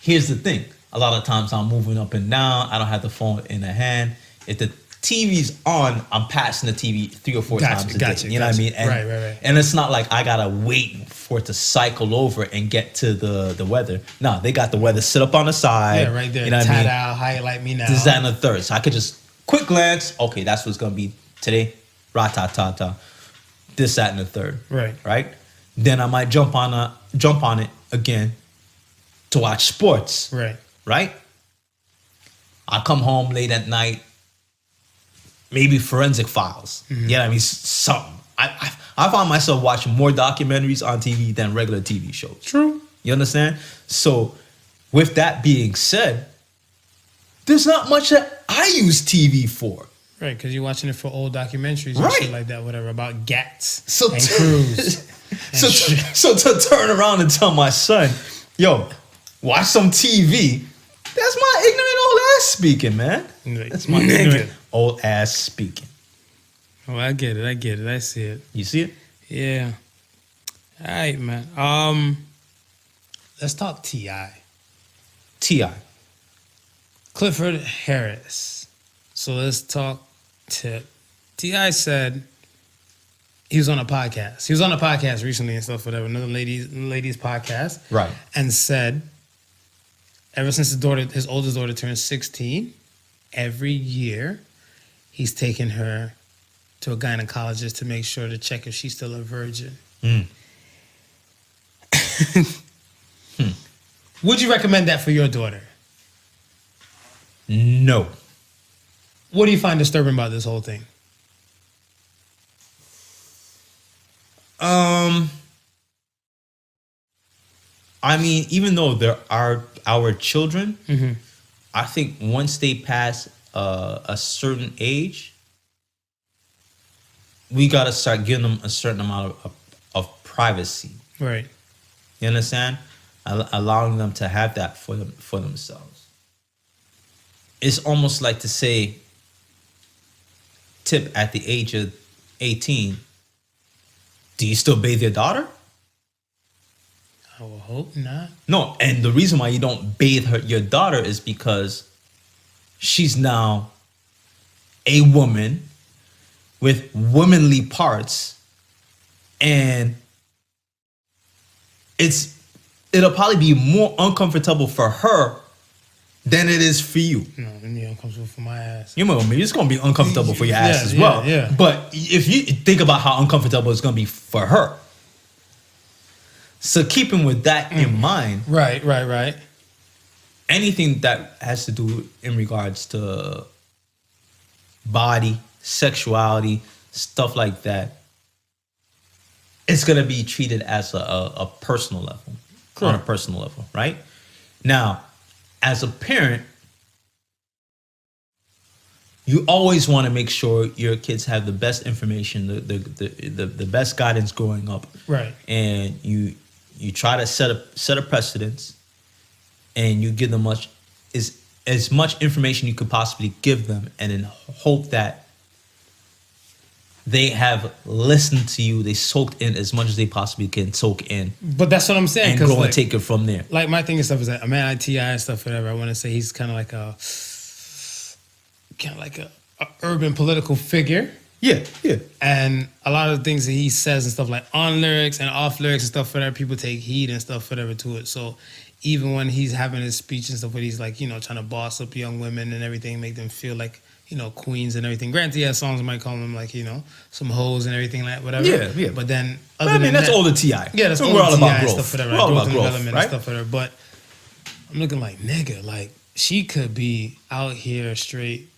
here's the thing. A lot of times I'm moving up and down. I don't have the phone in the hand. If the TV's on, I'm passing the TV 3 or 4 times a day. You know what I mean? And, right. And it's not like I got to wait for it to cycle over and get to the weather. No, they got the weather sit up on the side. Yeah, right there. You know what I mean? Out, highlight me now. This, that, and the third. So I could just quick glance. Okay, that's what's going to be today. Ra-ta-ta-ta. This, that, and the third. Right? Then I might jump on it again to watch sports. Right? I come home late at night, maybe Forensic Files. Yeah, I mean, something. I found myself watching more documentaries on TV than regular TV shows. True. You understand? So, with that being said, there's not much that I use TV for. Right, because you're watching it for old documentaries and shit like that, whatever, about gats and crews. So to turn around and tell my son, yo, watch some TV, that's my ignorant old ass speaking, man. That's my ignorant old ass speaking. Oh, I get it. I see it. You see it? Yeah. All right, man. Let's talk T.I. T.I. Clifford Harris. So let's talk Tip. T.I. said he was on a podcast. He was on a podcast recently and stuff, whatever, another ladies podcast. Right. And said ever since his oldest daughter turned 16, every year he's taken her to a gynecologist to make sure to check if she's still a virgin. Would you recommend that for your daughter? No. What do you find disturbing about this whole thing? I mean, even though there are our children, I think once they pass a certain age, we got to start giving them a certain amount of privacy. Right. You understand? Allowing them to have that for themselves. It's almost like to say, Tip, at the age of 18, do you still bathe your daughter? I will hope not. No, and the reason why you don't bathe your daughter is because she's now a woman with womanly parts, and it'll probably be more uncomfortable for her than it is for you. No, it's uncomfortable for my ass. You know, maybe it's gonna be uncomfortable for your ass as well. Yeah. But if you think about how uncomfortable it's gonna be for her, so keeping with that in mind, right. anything that has to do in regards to body, sexuality, stuff like that, it's gonna be treated as a personal level, on a personal level, right? Now, as a parent, you always want to make sure your kids have the best information, the best guidance growing up, right? And you try to set a precedence, and you give them as much information you could possibly give them, and then hope that they have listened to you, they soaked in as much as they possibly can soak in. But that's what I'm saying. And go and take it from there. Like my thing and stuff is that, man, T.I. and stuff, whatever, I want to say he's kind of like a urban political figure. Yeah. And a lot of the things that he says and stuff like on lyrics and off lyrics and stuff, whatever, people take heed and stuff, whatever, to it. So even when he's having his speech and stuff, where he's like, trying to boss up young women and everything, make them feel like, queens and everything. Granted, he has songs that might call them like, some hoes and everything like whatever. Yeah. But then, that's all the T.I. Yeah, that's all we're the all T.I. about and growth. stuff, whatever. We're all Growth about and growth, development right? and stuff, whatever. But I'm looking like, nigga, like she could be out here straight,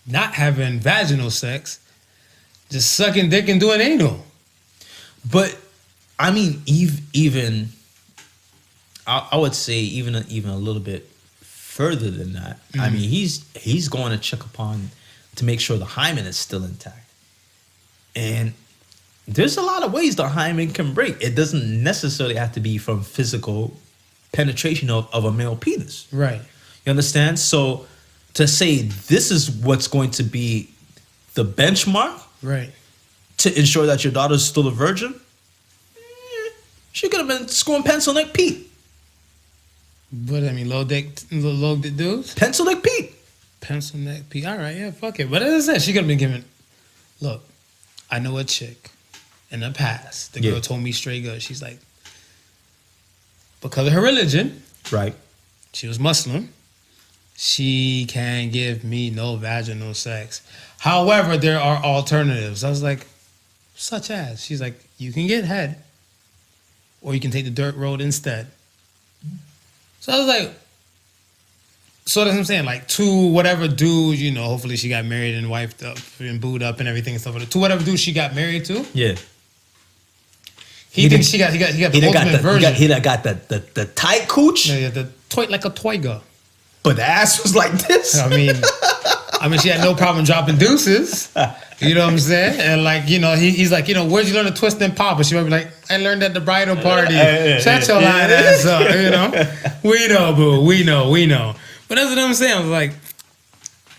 not having vaginal sex, just sucking dick and doing anal. But I mean, even I would say even a little bit further than that. I mean, he's going to check upon to make sure the hymen is still intact. And there's a lot of ways the hymen can break. It doesn't necessarily have to be from physical penetration of a male penis. Right. You understand? So to say this is what's going to be the benchmark, right, to ensure that your daughter's still a virgin, she could have been scoring pencil neck Pete. But I mean, low dick dudes? Pencil neck Pete. Pencil neck Pete. All right, yeah, fuck it. But as I said, she could have been given. Look, I know a chick in the past. The girl told me straight good. She's like, because of her religion, right? She was Muslim. She can't give me no vaginal sex. However, there are alternatives. I was like, such as? She's like, you can get head, or you can take the dirt road instead. So I was like, so that's what I'm saying, like, to whatever dude, hopefully she got married and wifed up and booed up and everything and stuff like that. To whatever dude she got married to. Yeah. He thinks he got the ultimate version. He got the tight cooch. Yeah, the toy, like a toy girl. But the ass was like this. I mean, she had no problem dropping deuces. You know what I'm saying? And like, he's like, where'd you learn to twist and pop? And she might be like, I learned at the bridal party. Shut your lying ass up, We know, boo. We know. But that's what I'm saying. I was like,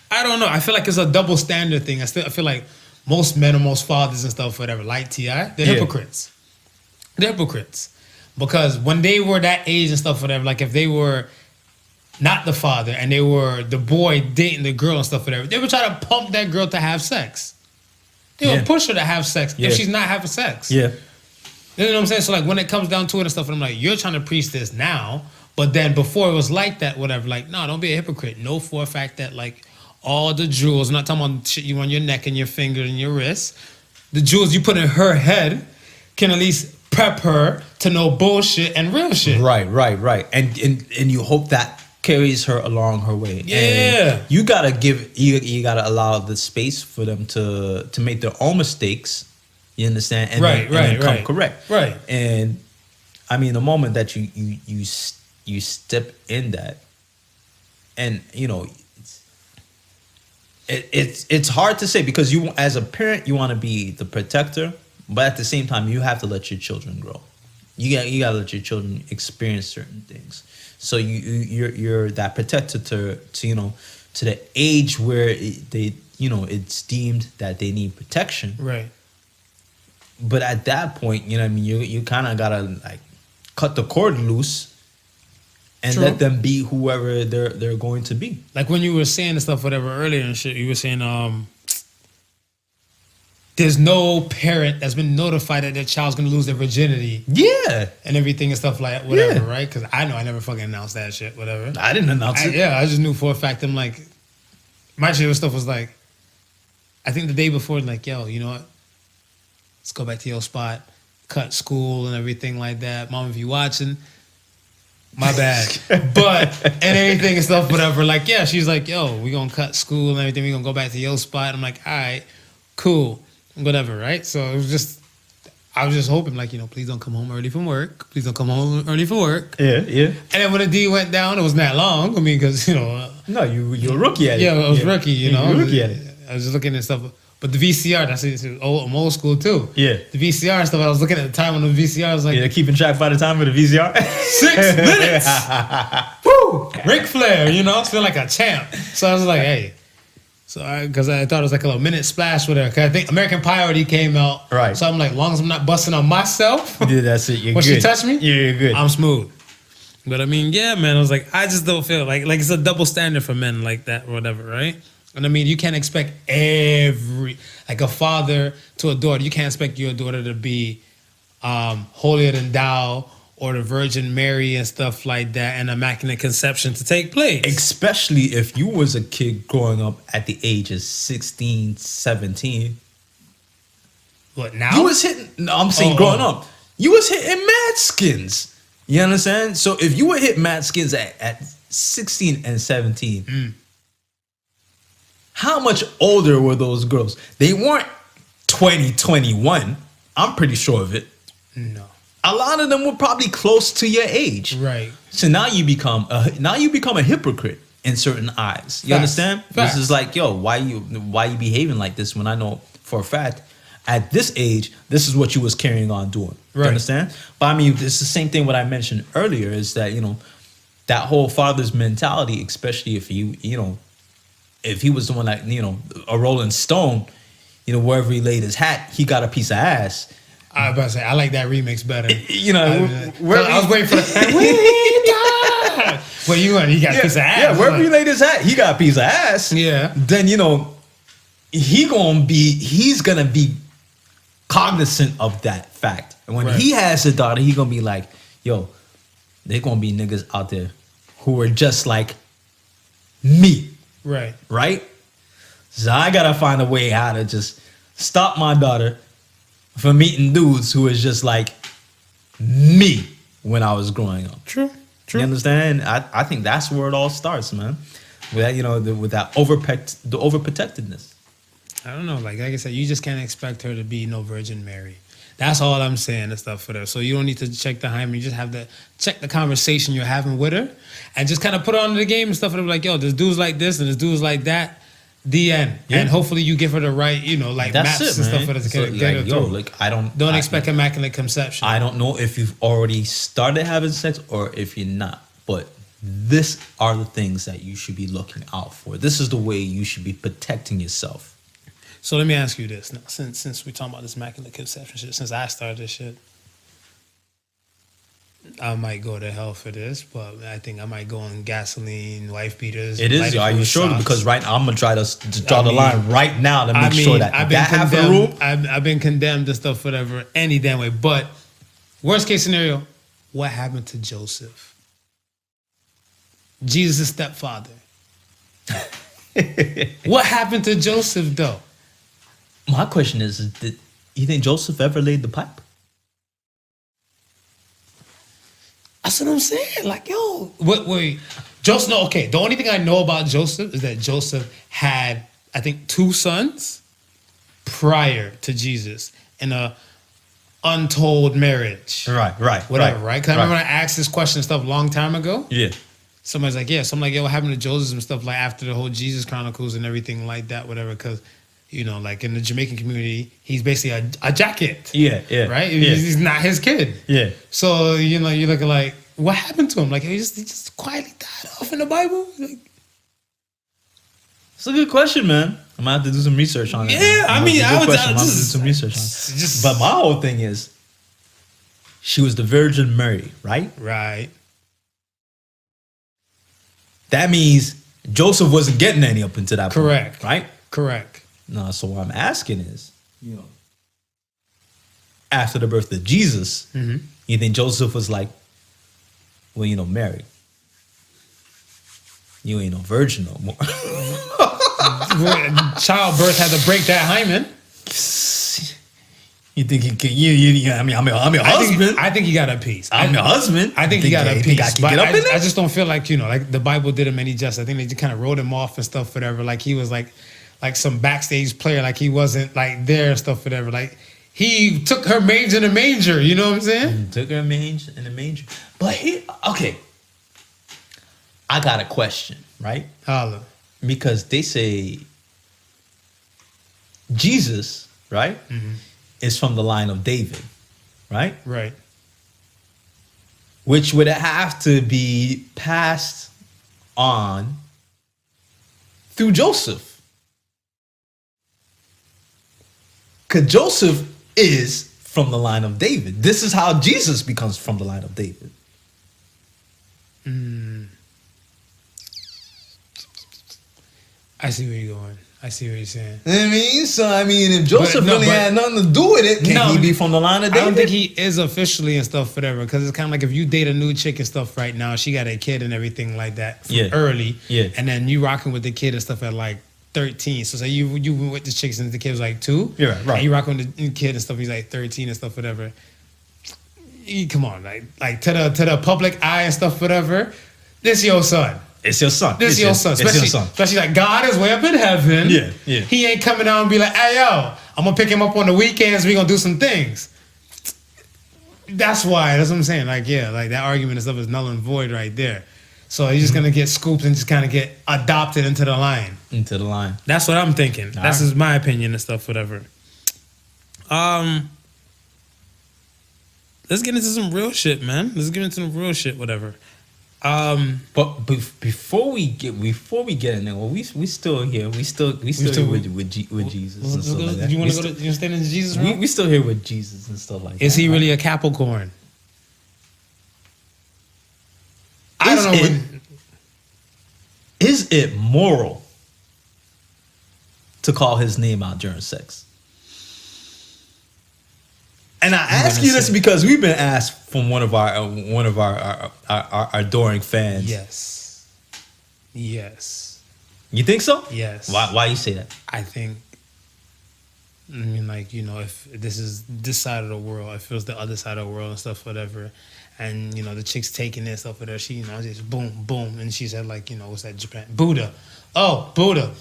I don't know. I feel like it's a double standard thing. I feel like most men or most fathers and stuff, whatever, like T.I., they're hypocrites. They're hypocrites. Because when they were that age and stuff, whatever, like if they were not the father and they were the boy dating the girl and stuff, whatever, they would try to pump that girl to have sex. They would push her to have sex if she's not having sex. Yeah. You know what I'm saying? So like when it comes down to it and stuff, and I'm like, you're trying to preach this now, but then before it was like that, whatever, like, no, don't be a hypocrite. Know for a fact that like all the jewels, I'm not talking about shit you on your neck and your finger and your wrist, the jewels you put in her head can at least prep her to know bullshit and real shit. Right. And you hope that carries her along her way. Yeah. And you gotta you gotta allow the space for them to make their own mistakes. You understand? And then come correct. Right. And I mean, the moment that you step in that, and it's hard to say, because you, as a parent, you want to be the protector, but at the same time, you have to let your children grow. You gotta let your children experience certain things. So you're that protector to the age where it's deemed that they need protection. Right. But at that point, you kind of gotta like cut the cord loose and let them be whoever they're going to be. Like when you were saying the stuff, whatever, earlier and shit, you were saying, there's no parent that's been notified that their child's gonna lose their virginity. Yeah. And everything and stuff like whatever, Yeah. right? Because I know I never fucking announced that shit, whatever. I didn't announce it. Yeah, I just knew for a fact. I'm like, my shit stuff was like, I think the day before, like, yo, you know what? Let's go back to your spot, cut school and everything like that. Mom, if you watching, my bad. But, and everything and stuff, whatever. Like, yeah, she's like, yo, we gonna cut school and everything. We gonna go back to your spot. I'm like, all right, cool, whatever, right? So it was just, I was just hoping, like, you know, please don't come home early from work. Please don't come home early from work. Yeah, yeah. And then when the D went down, it wasn't that long. I mean, because, you know. No, you're a rookie at it. Yeah, I was rookie, you know. You're a rookie at it. I was just looking at stuff. But the VCR, that's it. I'm old school too. Yeah. The VCR and stuff, I was looking at the time on the VCR. I was like, Yeah, keeping track by the time of the VCR. 6 minutes. Woo! Ric Flair, you know, I feel like a champ. So I was like, hey. So because I thought it was like a little minute splash with her. Because I think American Pie already came out. Right. So I'm like, as long as I'm not busting on myself. Yeah, that's it. You're When good. she touched me, Yeah, you're good. I'm smooth. But I mean, yeah, man. I was like, I just don't feel like it's a double standard for men like that or whatever, right? And I mean, you can't expect like a father to a daughter. You can't expect your daughter to be holier than thou or the Virgin Mary and stuff like that, and immaculate conception to take place. Especially if you was a kid growing up at the age of 16, 17. What now? You was hitting, no, I'm saying growing up, you was hitting mad skins. You understand? So if you would hit mad skins at 16 and 17, how much older were those girls? They weren't 20, 21. I'm pretty sure of it. No. A lot of them were probably close to your age. Right. So now you become a hypocrite in certain eyes. You Facts. understand? Facts. This is like, yo, why you behaving like this when I know for a fact at this age, this is what you was carrying on doing. Right. You understand? But I mean, it's the same thing what I mentioned earlier is that, you know, that whole father's mentality, especially if if he was the one that, you know, a Rolling Stone, you know, wherever he laid his hat, he got a piece of ass. I was about to say, I like that remix better. You know, I was waiting for the. Well, you got a piece of ass. Yeah, wherever he laid his hat, he got a piece of ass. Yeah. Then, you know, he's gonna be cognizant of that fact. And when he has a daughter, he gonna be like, yo, they're gonna be niggas out there who are just like me. Right. Right? So I gotta find a way how to just stop my daughter from meeting dudes who is just like me when I was growing up. True. You understand? I think that's where it all starts, man. With that, you know, with that overprotectedness. I don't know. Like I said, you just can't expect her to be no Virgin Mary. That's all I'm saying and stuff for her. So you don't need to check the hymen. You just have to check the conversation you're having with her and just kind of put her on the game and stuff. And be like, yo, there's dudes like this and there's dudes like that. The end. Yeah. And hopefully you give her the right, you know, like that's maps it, and stuff man. for her to So, get her like, through. like Don't expect immaculate conception. I don't know if you've already started having sex or if you're not, but these are the things that you should be looking out for. This is the way you should be protecting yourself. So let me ask you this now, since we're talking about this immaculate conception shit, since I started this shit, I might go to hell for this, but I think I might go on gasoline, wife beaters. It is. Are you sure? Socks. Because right now, I'm gonna try to draw the line right now to make sure that that half of the room. I've been condemned to stuff, whatever, any damn way. But worst case scenario, what happened to Joseph? Jesus' stepfather. What happened to Joseph, though? My question is, did you think Joseph ever laid the pipe? That's what I'm saying. Like, yo, wait. Joseph, no, okay. The only thing I know about Joseph is that Joseph had, I think, 2 sons prior to Jesus in a untold marriage. Right. Whatever, right? Because I remember when I asked this question and stuff a long time ago. Yeah. Somebody's like, yeah. So I'm like, yo, what happened to Joseph and stuff like after the whole Jesus Chronicles and everything like that, whatever. Because, you know, like in the Jamaican community, he's basically a jacket. Yeah. Right? Yeah. He's not his kid. Yeah. So, you know, you're looking like, what happened to him? Like, he just quietly died off in the Bible? Like, it's a good question, man. I'm gonna have to do some research on it. Yeah, I mean, I'm gonna I have to do some research on it. But my whole thing is, she was the Virgin Mary, right? Right. That means Joseph wasn't getting any up until that point. Correct. Right? Correct. No, so what I'm asking is, you know, after the birth of Jesus, you think Joseph was like, well, you know, Mary, you ain't no virgin no more. Childbirth had to break that hymen. You think he can? I'm your husband. I think he got a piece. I'm your husband. I think he got a piece. I can But get up in there? I just don't feel like, you know, like the Bible did him any justice. I think they just kind of wrote him off and stuff, whatever. Like he was like some backstage player, like he wasn't like there and stuff, whatever. Like he took her maids in a manger. You know what I'm saying? Took her mange in the manger. But okay, I got a question, right? Holla. Because they say Jesus, right, is from the line of David, right? Right. Which would have to be passed on through Joseph. Because Joseph is from the line of David. This is how Jesus becomes from the line of David. I see where you're going. I see what you're saying. I mean, if Joseph had nothing to do with it, can he be from the line of David? I don't think he is officially and stuff, whatever. Because it's kind of like if you date a new chick and stuff right now, she got a kid and everything like that from early. Yeah. And then you rocking with the kid and stuff at like 13. So say you went with the chick since the kid was like 2. Yeah, right. And you rocking with the kid and stuff, he's like 13 and stuff, whatever. Come on, like to the public eye and stuff, whatever. This your son. It's your son. This is your son. Especially like God is way up in heaven. Yeah. He ain't coming down and be like, hey, yo, I'm going to pick him up on the weekends. We're going to do some things. That's why. That's what I'm saying. Like, yeah, like that argument and stuff is null and void right there. So he's just going to get scooped and just kind of get adopted into the line. Into the line. That's what I'm thinking. That's just my opinion and stuff, whatever. Let's get into some real shit, man. Let's get into some real shit, whatever. But before we get in there, well, we still here. We still here with Jesus and stuff like that. You want to go to stand into Jesus? We still here with Jesus and stuff like that. Is he really a Capricorn? I don't know. Is it moral to call his name out during sex? And I ask you this because we've been asked from one of our adoring fans. Yes. You think so? Yes. Why you say that? I mean, like, you know, if this is this side of the world, if it was the other side of the world and stuff, whatever, and, you know, the chick's taking it and stuff, whatever, she, you know, just boom, boom, and she said, like, you know, what's that, Japan? Buddha. Oh, Buddha.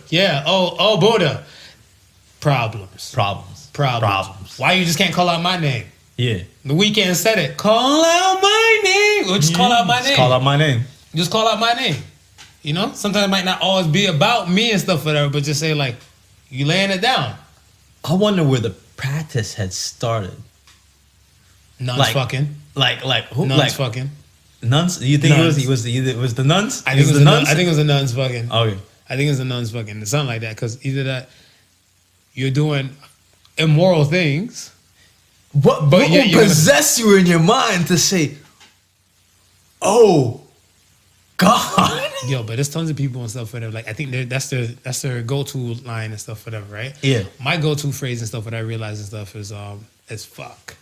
Yeah, oh, Buddha. Problems. Why you just can't call out my name? Yeah. The Weeknd said it. Call out my name. Or just call out my name. Just call out my name. Just call out my name. You know? Sometimes it might not always be about me and stuff, whatever, but just say, like, you laying it down. I wonder where the practice had started. Nuns fucking. Like who? Nuns like, fucking. Nuns? You think nuns. it was the nuns? I think it was the nuns. I think it was the nuns fucking. Okay. I think it was the nuns fucking. Something like that. Because either that you're doing immoral things. But what will possess you in your mind to say, oh, God? Yo, but there's tons of people and stuff, whatever. Like, I think that's their go-to line and stuff, whatever, right? Yeah. My go-to phrase and stuff, what I realize and stuff is fuck.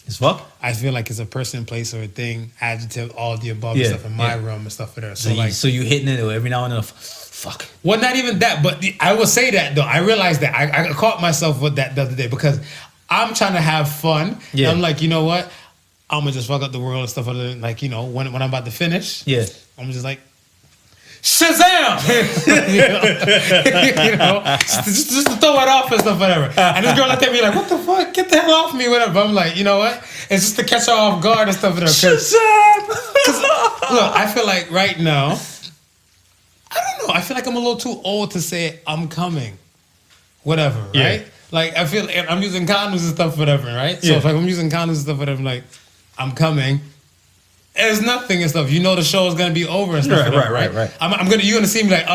It's fuck? I feel like it's a person, place, or a thing, adjective, all the above and stuff in my room and stuff, whatever. So you hitting it every now and then, fuck. Well, not even that, but I will say that, though. I realized that. I caught myself with that the other day because I'm trying to have fun. Yeah. I'm like, you know what? I'm going to just fuck up the world and stuff. Like, you know, when I'm about to finish, I'm just like, Shazam! you know, just to throw it off and stuff, whatever. And this girl looked at me like, what the fuck? Get the hell off me, whatever. But I'm like, you know what? It's just to catch her off guard and stuff, whatever. Shazam! Look, I feel like right now, I don't know. I feel like I'm a little too old to say I'm coming. Whatever, right? Yeah. Like, I feel like I'm using condoms and stuff, whatever, right? So if like I'm using condoms and stuff, whatever, like, I'm coming. There's nothing and stuff. You know the show is gonna be over and stuff. Right. You're gonna see me like,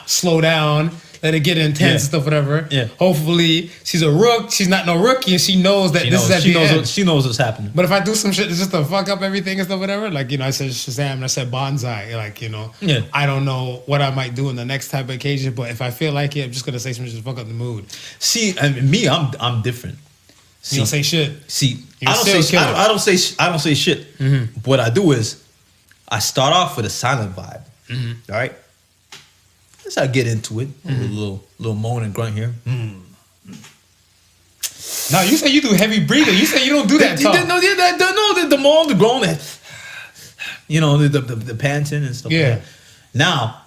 slow down. let it get intense and stuff, whatever. Yeah. Hopefully, she's a rook. She's not no rookie, and she knows that this is at the end. She knows what's happening. But if I do some shit just to fuck up everything and stuff, whatever, like, I said Shazam and I said Bonsai, like, Yeah. I don't know what I might do in the next type of occasion, but if I feel like it, I'm just gonna say something just to fuck up the mood. See, I mean, me, I'm different. You don't say shit. See, You I still kill it. I don't say shit. Mm-hmm. What I do is I start off with a silent vibe. Mm-hmm. All right. As I get into it, a little moan and grunt here. No, you say you do heavy breathing. You say you don't do that talk. The moan, the groan, the panting and stuff. Yeah. Like that. Now,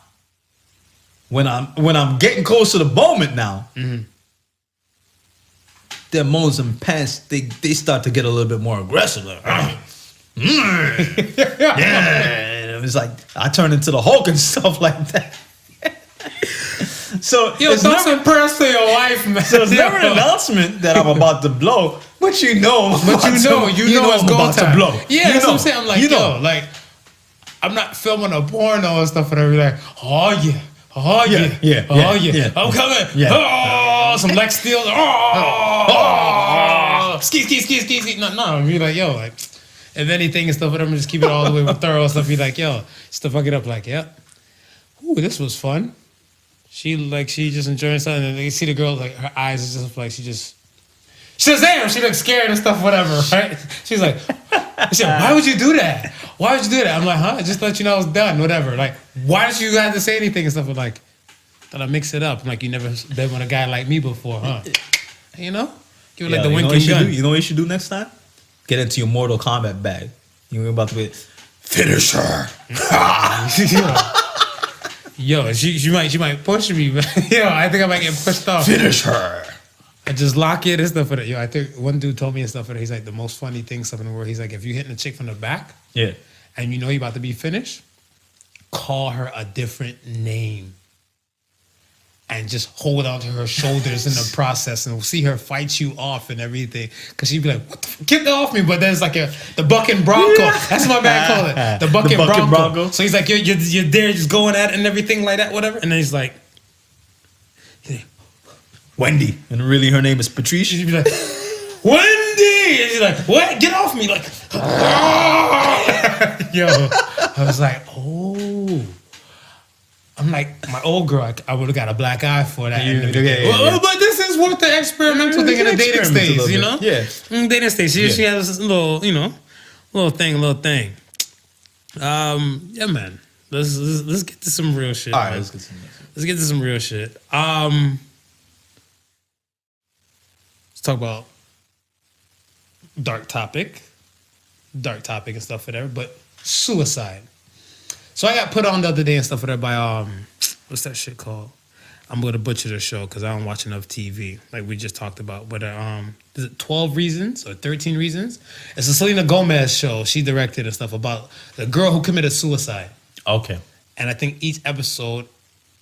when I'm getting close to the moment now, their moans and pants, they start to get a little bit more aggressive. Like, yeah, it's like I turn into the Hulk and stuff like that. So Yo, throw some prayers to your wife, man. So it's never an announcement that I'm about to blow, but you know, But you know it's I'm go about time. to blow. Yeah, that's what I'm saying. I'm like, know. like, I'm not filming a porno and stuff, and I'm like, oh yeah. I'm coming. Yeah. Oh, some Lex Steel. Oh, ski. No, I'm be like, yo, like, if anything and stuff, but I'm just keep it all the way with thorough stuff. Be like, yo, just to fuck it up, like, yeah. Ooh, this was fun. She just enjoying something, and you see the girl, like, her eyes is just like she Shazam! She looks scared and stuff, whatever, right? She's like, why would you do that? Why would you do that? I'm like, huh? Just to let you know it's done, whatever. Like, why did you have to say anything and stuff? I'm like, thought I mix it up. I'm like, you never been with a guy like me before, huh? Give it like the winking gun. You know what you should do next time? Get into your Mortal Kombat bag. You're about to be finisher. Yo, she might push me, man. Yo, I think I might get pushed off. Finish her. I just lock it and stuff for that. Yo, I think one dude told me and stuff for that. He's like, the most funny thing, stuff in the world. He's like, if you hitting a chick from the back, yeah, and you know you're about to be finished, call her a different name. And just hold on to her shoulders in the process, and we'll see her fight you off and everything. Cause she'd be like, "What the get off me!" But then it's like the bucking bronco. That's what my man called it, the bucking bronco. So he's like, "You're there, just going at it and everything like that, whatever." And then he's like, Wendy, and really her name is Patrice. She'd be like, "Wendy," and she's like, "What? Get off me!" Like, yo, I was like, "Oh." I'm like, my old girl, I would have got a black eye for that. But this is what the experimental thing in the dating stage, you know? Yeah. Dating stage. She has this little, little thing. Yeah, man. Let's get to some real shit. All right, let's get to some real shit. Let's talk about dark topic and stuff, whatever, but suicide. So I got put on the other day and stuff like that by what's that shit called? I'm gonna butcher the show because I don't watch enough TV, like we just talked about. But is it 12 Reasons or 13 Reasons? It's a Selena Gomez show. She directed and stuff about the girl who committed suicide. Okay. And I think each episode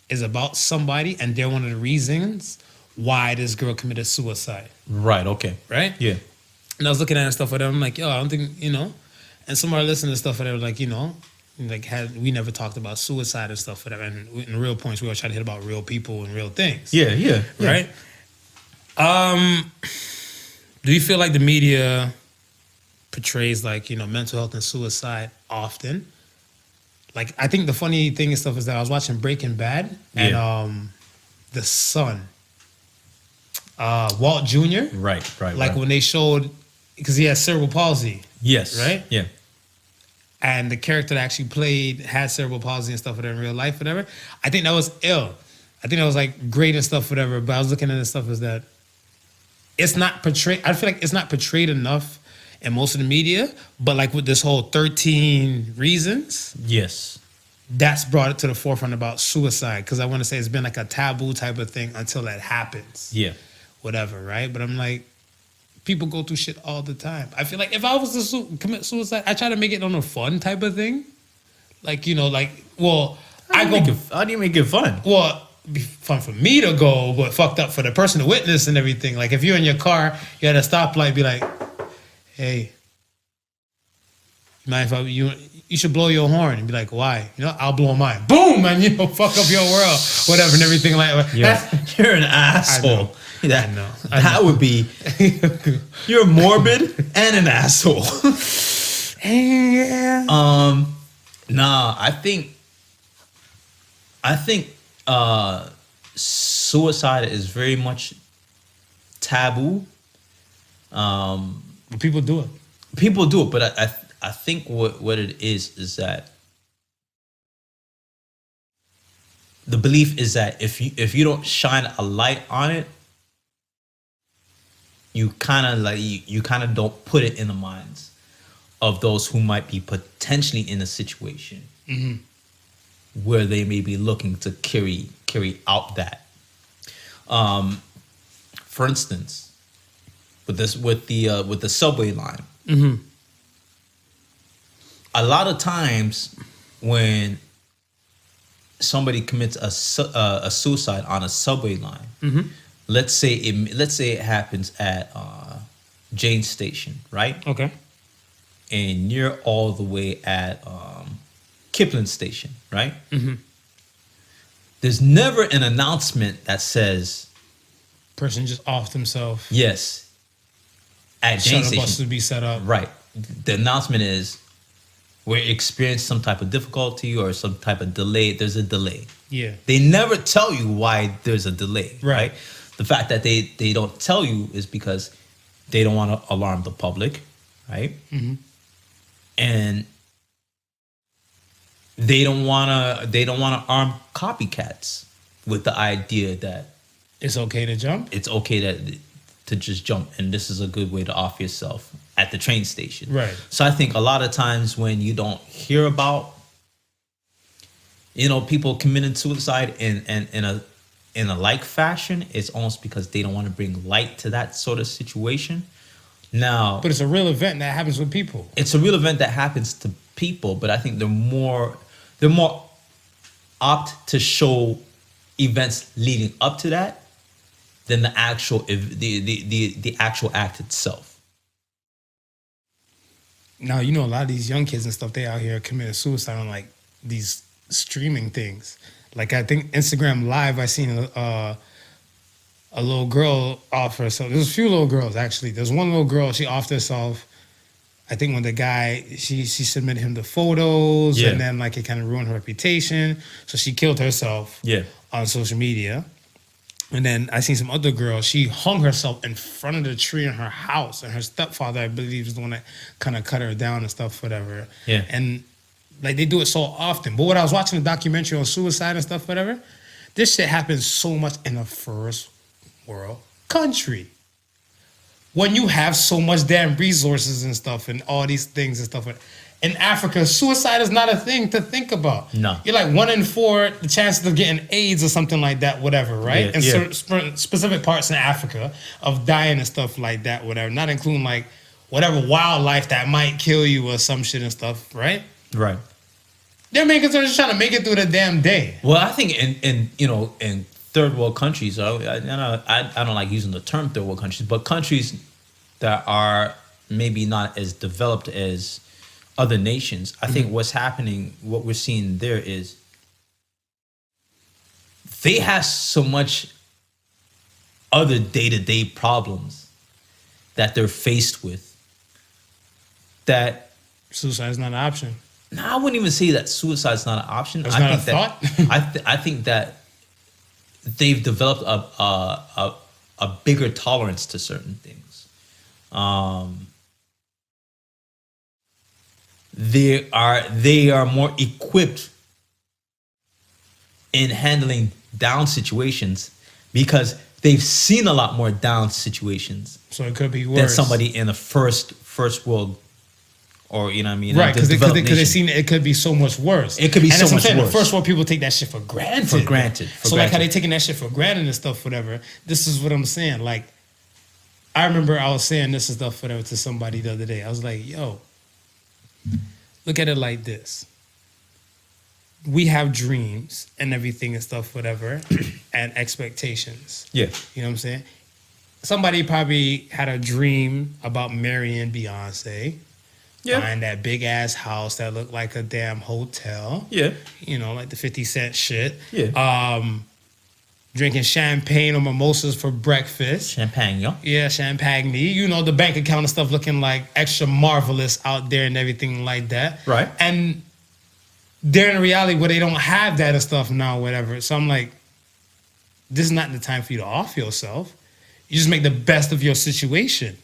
is about somebody, and they're one of the reasons why this girl committed suicide. Right. Okay. Right. Yeah. And I was looking at and stuff like that. I'm like, yo, I don't think And somebody listening to stuff like that was like, we never talked about suicide and stuff like that. And in real points, we always try to hit about real people and real things. Yeah. Right? Do you feel like the media portrays mental health and suicide often? Like, I think the funny thing and stuff is that I was watching Breaking Bad and the son, Walt Jr. Right. Like when they showed, because he has cerebral palsy. Yes. Right? Yeah. And the character that actually played had cerebral palsy and stuff whatever in real life, whatever. I think that was ill. I think that was like great and stuff, whatever. But I was looking at the stuff is that it's not portrayed. I feel like it's not portrayed enough in most of the media. But like with this whole 13 Reasons, yes, that's brought it to the forefront about suicide. Because I want to say it's been like a taboo type of thing until that happens. Yeah, whatever, right? But I'm like, people go through shit all the time. I feel like if I was to commit suicide, I try to make it on a fun type of thing. Like, how do you make it fun? Well, it'd be fun for me to go, but fucked up for the person to witness and everything. Like, if you're in your car, you're at a stoplight, be like, hey, Man, if you should blow your horn and be like, why? You know, I'll blow mine. Boom, and fuck up your world, whatever, and everything like that. You're an asshole. I know. That would be. You're morbid and an asshole. Yeah. Nah, I think suicide is very much taboo. But people do it. People do it, but I think what it is that the belief is that if you don't shine a light on it, you kind of don't put it in the minds of those who might be potentially in a situation where they may be looking to carry out that. For instance, with the subway line, a lot of times when somebody commits a suicide on a subway line, let's say it happens at Jane Station, right? Okay. And you're all the way at Kipling Station, right? There's never an announcement that says, person just off themselves. yes, at Jane Shuttle bus Station. to be set up. Right. The announcement is, we're experiencing some type of difficulty or some type of delay. There's a delay. Yeah. They never tell you why there's a delay, Right. right? The fact that they don't tell you is because they don't want to alarm the public, right? And they don't want to arm copycats with the idea that It's okay to jump. it's okay to just jump, and this is a good way to off yourself at the train station. Right. So I think a lot of times when you don't hear about, people committing suicide in a like fashion, it's almost because they don't want to bring light to that sort of situation. Now, But it's a real event that happens with people. it's a real event that happens to people, but I think they're more apt to show events leading up to that than the actual the actual act itself. Now, a lot of these young kids and stuff, they out here committing suicide on like these streaming things. Like I think Instagram Live, I seen a little girl off herself. There's a few little girls actually. There's one little girl, she offed herself. I think when the guy, she submitted him the photos, Yeah. and then like it kind of ruined her reputation. So she killed herself on social media. And then I seen some other girl, she hung herself in front of the tree in her house. And her stepfather, I believe, is the one that kind of cut her down and stuff, whatever. Yeah. And like they do it so often. But when I was watching a documentary on suicide and stuff, whatever, this shit happens so much in a first world country. When you have so much damn resources and stuff and all these things and stuff. In Africa, suicide is not a thing to think about. No. You're like 1 in 4, the chances of getting AIDS or something like that, whatever, right? Yeah, In specific parts in Africa of dying and stuff like that, whatever. Not including like whatever wildlife that might kill you or some shit and stuff, right? Right. Their main concern is just trying to make it through the damn day. Well, I think in third world countries, I don't like using the term third world countries, but countries that are maybe not as developed as other nations, I think what's happening, what we're seeing there is they have so much other day-to-day problems that they're faced with that Suicide is not an option. no, I wouldn't even say that suicide is not an option. It's I not think a thought? I think that they've developed a bigger tolerance to certain things. They are more equipped in handling down situations because they've seen a lot more down situations So it could be worse. than somebody in the first world, or Right, a because developed they nation. seen it could be so much worse. It could be and so that's what I'm much saying, worse. The first world people take that shit for granted. For granted. So like how they taking that shit for granted and stuff, whatever. This is what I'm saying. Like, I remember I was saying this and stuff, whatever, to somebody the other day. I was like, yo, look at it like this. We have dreams and everything and stuff, whatever, and expectations. Yeah. You know what I'm saying? Somebody probably had a dream about marrying Beyonce, Yeah. buying that big ass house that looked like a damn hotel. Yeah. You know, like the 50 Cent shit. Yeah. Drinking champagne or mimosas for breakfast. Champagne, yo. Yeah, champagne. You know, the bank account and stuff looking like extra marvelous out there and everything like that. Right. And they're in a reality where they don't have that and stuff now, whatever. So I'm like, this is not the time for you to off yourself. You just make the best of your situation.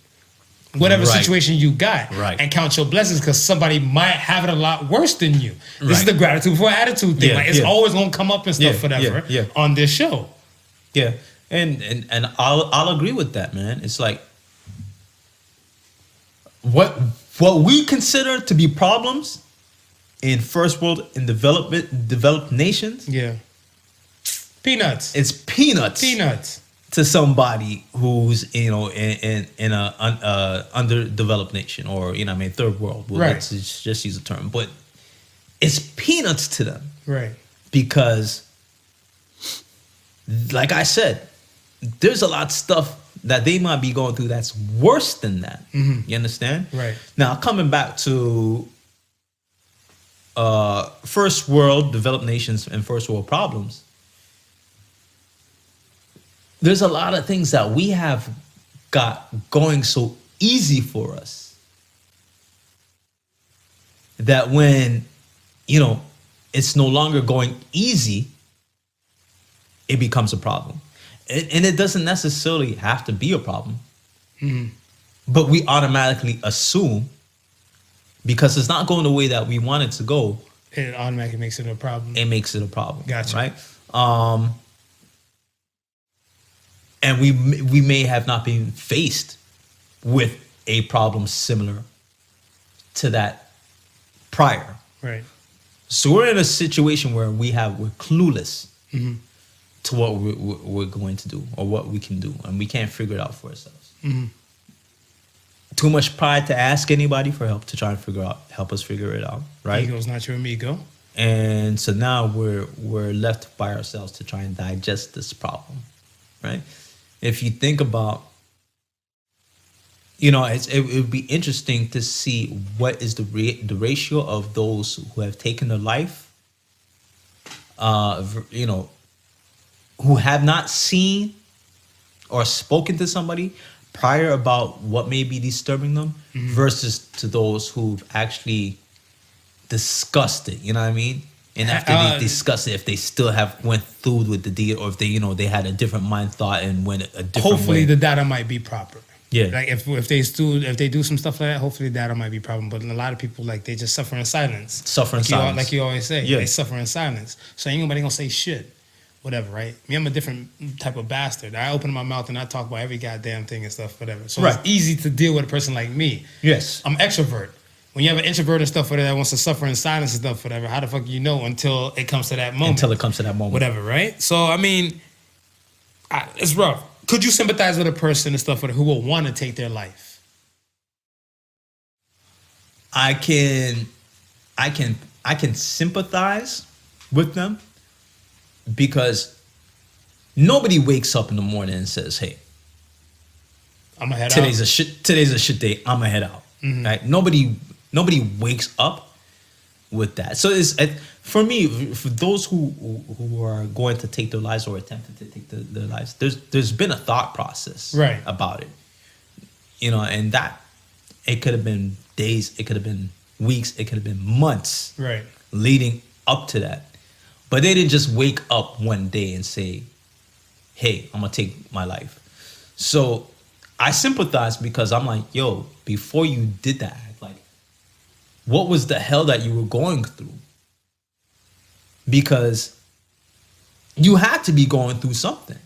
Whatever Right. situation you got. Right. And count your blessings because somebody might have it a lot worse than you. This is Right. the gratitude for attitude thing. Yeah, Like it's yeah. always gonna come up and stuff, Yeah, whatever, yeah, yeah. on this show. Yeah. And I'll agree with that, man. It's like what we consider to be problems in first world and developed nations, Yeah. Peanuts. it's peanuts. Peanuts. To somebody who's in a underdeveloped nation or third world. Well, Right. let's just use the term, but it's peanuts to them Right. because, like I said, there's a lot of stuff that they might be going through that's worse than that. You understand? Right. Now coming back to first world developed nations and first world problems. There's a lot of things that we have got going so easy for us that when, it's no longer going easy, it becomes a problem. And it doesn't necessarily have to be a problem, but we automatically assume because it's not going the way that we want it to go, It automatically makes it a problem. it makes it a problem. Gotcha. Right? And we may have not been faced with a problem similar to that prior. Right. So we're in a situation where we're clueless to what we're going to do or what we can do, and we can't figure it out for ourselves. Too much pride to ask anybody for help to try and help us figure it out. Right? Ego's not your amigo. And so now we're left by ourselves to try and digest this problem, right? If you think about, it would be interesting to see what is the ratio of those who have taken their life, who have not seen or spoken to somebody prior about what may be disturbing them versus to those who've actually discussed it, you know what I mean? And after they discuss it, if they still have went through with the deed, or if they had a different mind thought and went a different Hopefully way. the data might be proper. Yeah. Like if they do some stuff like that, hopefully the data might be proper. But a lot of people they just suffer in silence. Like you always say. Yeah. They suffer in silence. So ain't nobody gonna say shit. Whatever, right? Me, I'm a different type of bastard. I open my mouth and I talk about every goddamn thing and stuff, whatever. So Right. it's easy to deal with a person like me. Yes. I'm extrovert. When you have an introvert and stuff whatever that wants to suffer in silence and stuff whatever, how the fuck you know until it comes to that moment? Until it comes to that moment. Whatever, right? So I mean, it's rough. Could you sympathize with a person and stuff who will want to take their life? I can sympathize with them because nobody wakes up in the morning and says, "Hey, I'm gonna head today's out. a shit day. I'm gonna head out." Right? Nobody wakes up with that. So it's for me, for those who are going to take their lives or attempted to take their lives. There's been a thought process Right. about it, and that it could have been days, it could have been weeks, it could have been months, Right. leading up to that. But they didn't just wake up one day and say, "Hey, I'm gonna take my life." So I sympathize because I'm like, yo, before you did that, like, what was the hell that you were going through? Because you had to be going through something.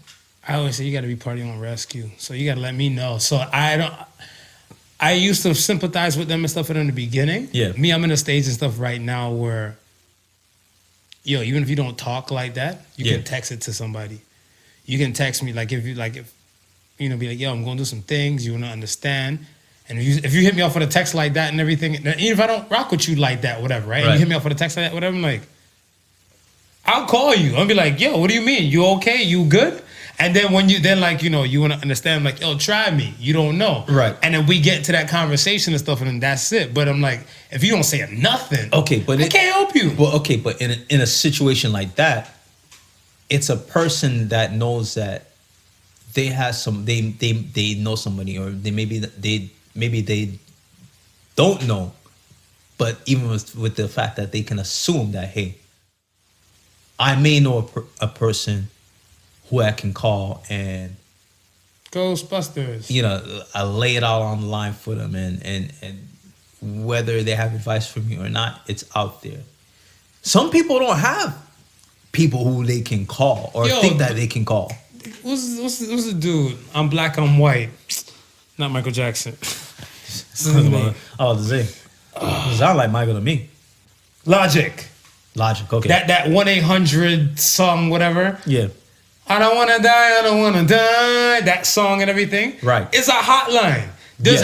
I always say you got to be part of your own rescue. So you got to let me know. So I used to sympathize with them and stuff in the beginning. Yeah. Me, I'm in a stage and stuff right now where, even if you don't talk like that, you Yeah. can text it to somebody. You can text me be like, yo, I'm going to do some things. You want to understand. And if you hit me off with a text like that and everything, even if I don't rock with you like that, whatever, right? And Right. you hit me off with a text like that, whatever, I'm like, I'll call you. I'll be like, yo, what do you mean? You okay? You good? And then when you you want to understand, like, yo, try me. You don't know. Right. And then we get into that conversation and stuff, and then that's it. But I'm like, if you don't say nothing, okay, but I can't help you. Well, okay, but in a situation like that, it's a person that knows that they have they know somebody, or maybe they don't know, but even with the fact that they can assume that, hey, I may know a person who I can call and Ghostbusters. I lay it all on the line for them, and whether they have advice for me or not, it's out there. Some people don't have people who they can call or think that they can call. What's the dude? I'm black, I'm white. Not Michael Jackson. I was to say, sound like Michael to me. Logic, okay. That 1-800 song, whatever. Yeah. I don't wanna die. That song and everything. Right. It's a hotline. There's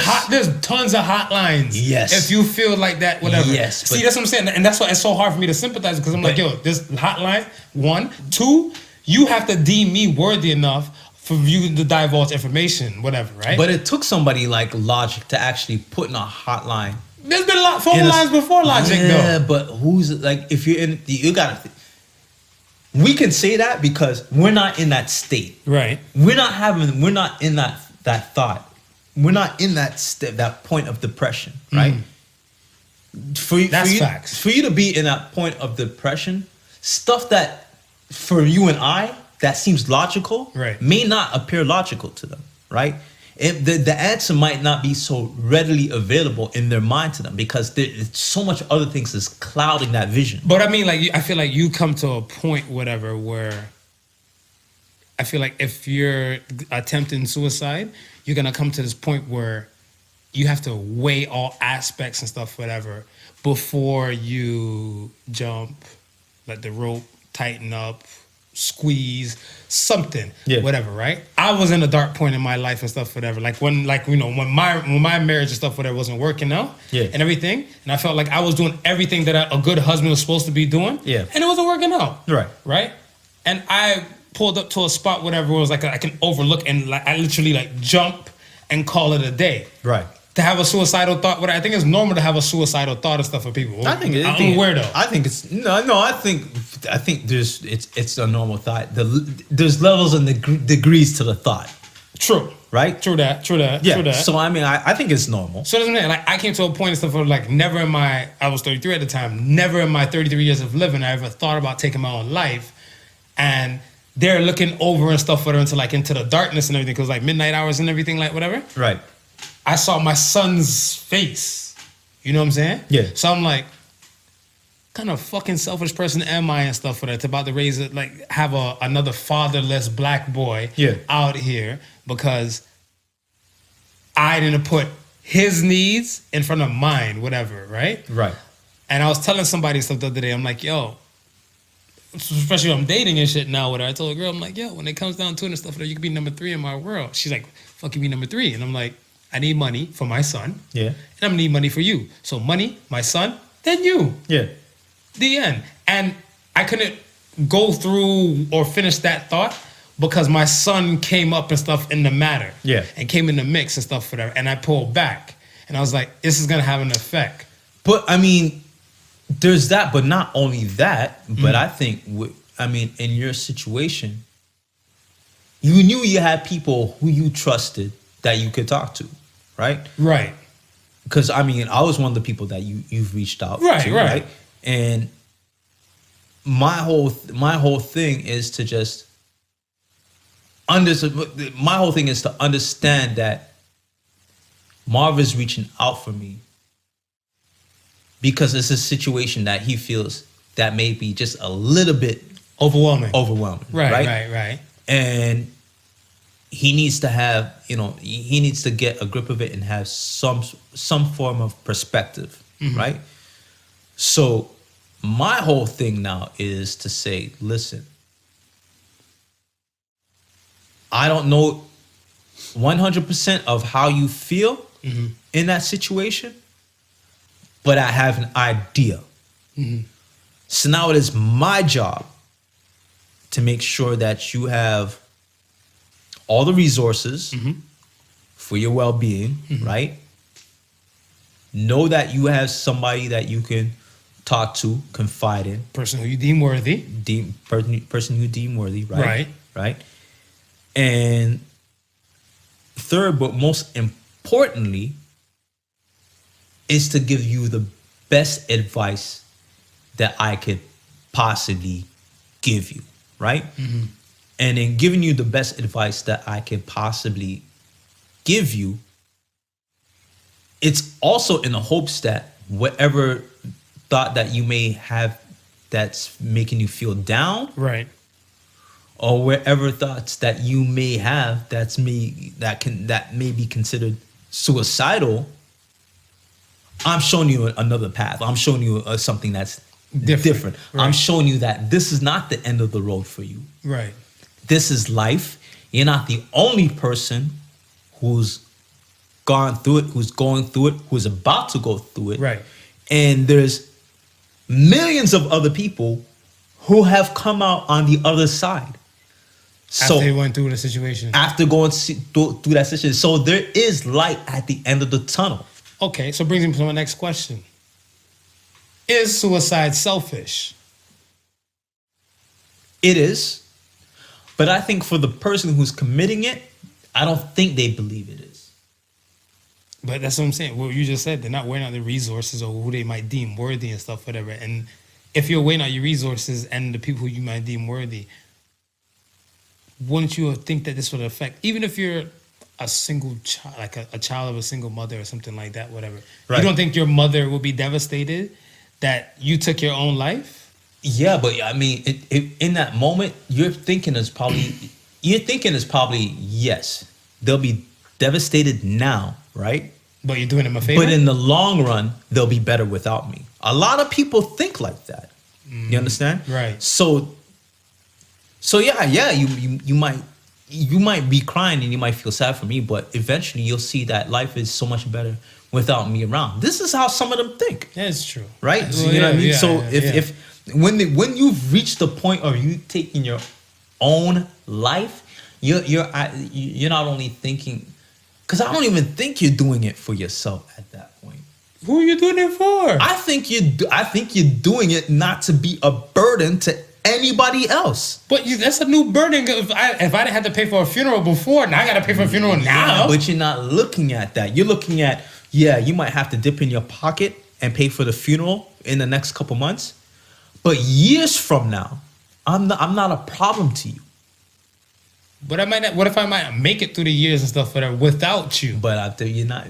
tons of hotlines. Yes. If you feel like that, whatever. Yes. See, that's what I'm saying, and that's why it's so hard for me to sympathize, because I'm like, yo, this hotline. 1, 2, you have to deem me worthy enough for you to divulge information, whatever, right? But it took somebody like Logic to actually put in a hotline. There's been a lot phone lines before Logic, though. Yeah, but who's like, if you're in, you gotta. We can say that because we're not in that state. Right. We're not in that thought. We're not in that point of depression, right? Facts. For you to be in that point of depression, stuff that for you and I that seems logical, right, may not appear logical to them, right? The answer might not be so readily available in their mind to them because there's so much other things that's clouding that vision. But I mean, like, I feel like you come to a point, whatever, where I feel like if you're attempting suicide, you're gonna come to this point where you have to weigh all aspects and stuff, whatever, before you jump, let the rope tighten up, squeeze, something, whatever, right? I was in a dark point in my life and stuff, whatever. Like when my marriage and stuff, whatever, wasn't working out, and everything, and I felt like I was doing everything that a good husband was supposed to be doing, and it wasn't working out, right? And I pulled up to a spot, whatever, where it was like I can overlook, and I literally jump and call it a day, right? To have a suicidal thought, I think it's normal to have a suicidal thought and stuff for people. I'm a weirdo. I think it's no. I think it's a normal thought. There's levels and degrees to the thought. True. Right. True that. Yeah. True that. So I mean, I think it's normal. So doesn't mean I came to a point and stuff where never in my, I was 33 at the time. Never in my 33 years of living I ever thought about taking my own life, and they're looking over and stuff into the darkness and everything, because midnight hours and everything, whatever. Right. I saw my son's face. You know what I'm saying? Yeah. So I'm like, kind of fucking selfish person am I and stuff it's about to raise it, have another fatherless black boy out here because I didn't put his needs in front of mine, whatever, right? Right. And I was telling somebody stuff the other day. I'm like, yo, especially when I'm dating and shit now, I told a girl, I'm like, yo, when it comes down to it and stuff, you can be number 3 in my world. She's like, fuck, you be number 3. And I'm like, I need money for my son. Yeah. And I'm gonna need money for you. So money, my son, then you. Yeah. The end. And I couldn't go through or finish that thought because my son came up and stuff in the matter. Yeah. And came in the mix and stuff, whatever. And I pulled back. And I was like, this is gonna have an effect. But I mean, there's that, but not only that, but I think, in your situation, you knew you had people who you trusted that you could talk to, right? Right. Because I was one of the people that you've reached out to, right? And my whole thing is to just understand that Marv is reaching out for me because it's a situation that he feels that may be just a little bit overwhelming. Right. And he needs to have, he needs to get a grip of it and have some form of perspective, right? So my whole thing now is to say, listen, I don't know 100% of how you feel in that situation, but I have an idea. So now it is my job to make sure that you have all the resources for your well-being, right? Know that you have somebody that you can talk to, confide in. Person who you deem worthy. Person who deem worthy, right? Right. Right. And third, but most importantly, is to give you the best advice that I could possibly give you, right? And in giving you the best advice that I could possibly give you, it's also in the hopes that whatever thought that you may have that's making you feel down, Right. or wherever thoughts that you may have that may be considered suicidal, I'm showing you another path. I'm showing you something that's different. Right. I'm showing you that this is not the end of the road for you. Right. This is life. You're not the only person who's gone through it, who's going through it, who's about to go through it. Right. And there's millions of other people who have come out on the other side. After they went through the situation. After going through that situation. So there is light at the end of the tunnel. Okay, so brings me to my next question. Is suicide selfish? It is. But I think for the person who's committing it, I don't think they believe it is. But that's what I'm saying. What you just said, they're not weighing out the resources or who they might deem worthy and stuff, whatever. And if you're weighing out your resources and the people who you might deem worthy, wouldn't you think that this would affect, even if you're a single child, like a child of a single mother or something like that, whatever. Right. You don't think your mother will be devastated that you took your own life? Yeah, but I mean, in that moment, you're thinking is probably yes, they'll be devastated now, right? But you're doing them a favor? But in the long run, they'll be better without me. A lot of people think like that. You understand? Right. So yeah, you might be crying and you might feel sad for me, but eventually you'll see that life is so much better without me around. This is how some of them think. Yeah, it's true. Right? Well, So, you know what I mean? yeah, So yeah. when you've reached the point of you taking your own life, you're not only thinking, because I don't even think you're doing it for yourself at that point. Who are you doing it for? I think you're doing it not to be a burden to anybody else. But that's a new burden. If I didn't have to pay for a funeral before, now I got to pay for a funeral now. Yeah, but you're not looking at that. You're looking at, you might have to dip in your pocket and pay for the funeral in the next couple months. But years from now, I'm not a problem to you. But I might not. What if I might make it through the years and stuff without you? But you're not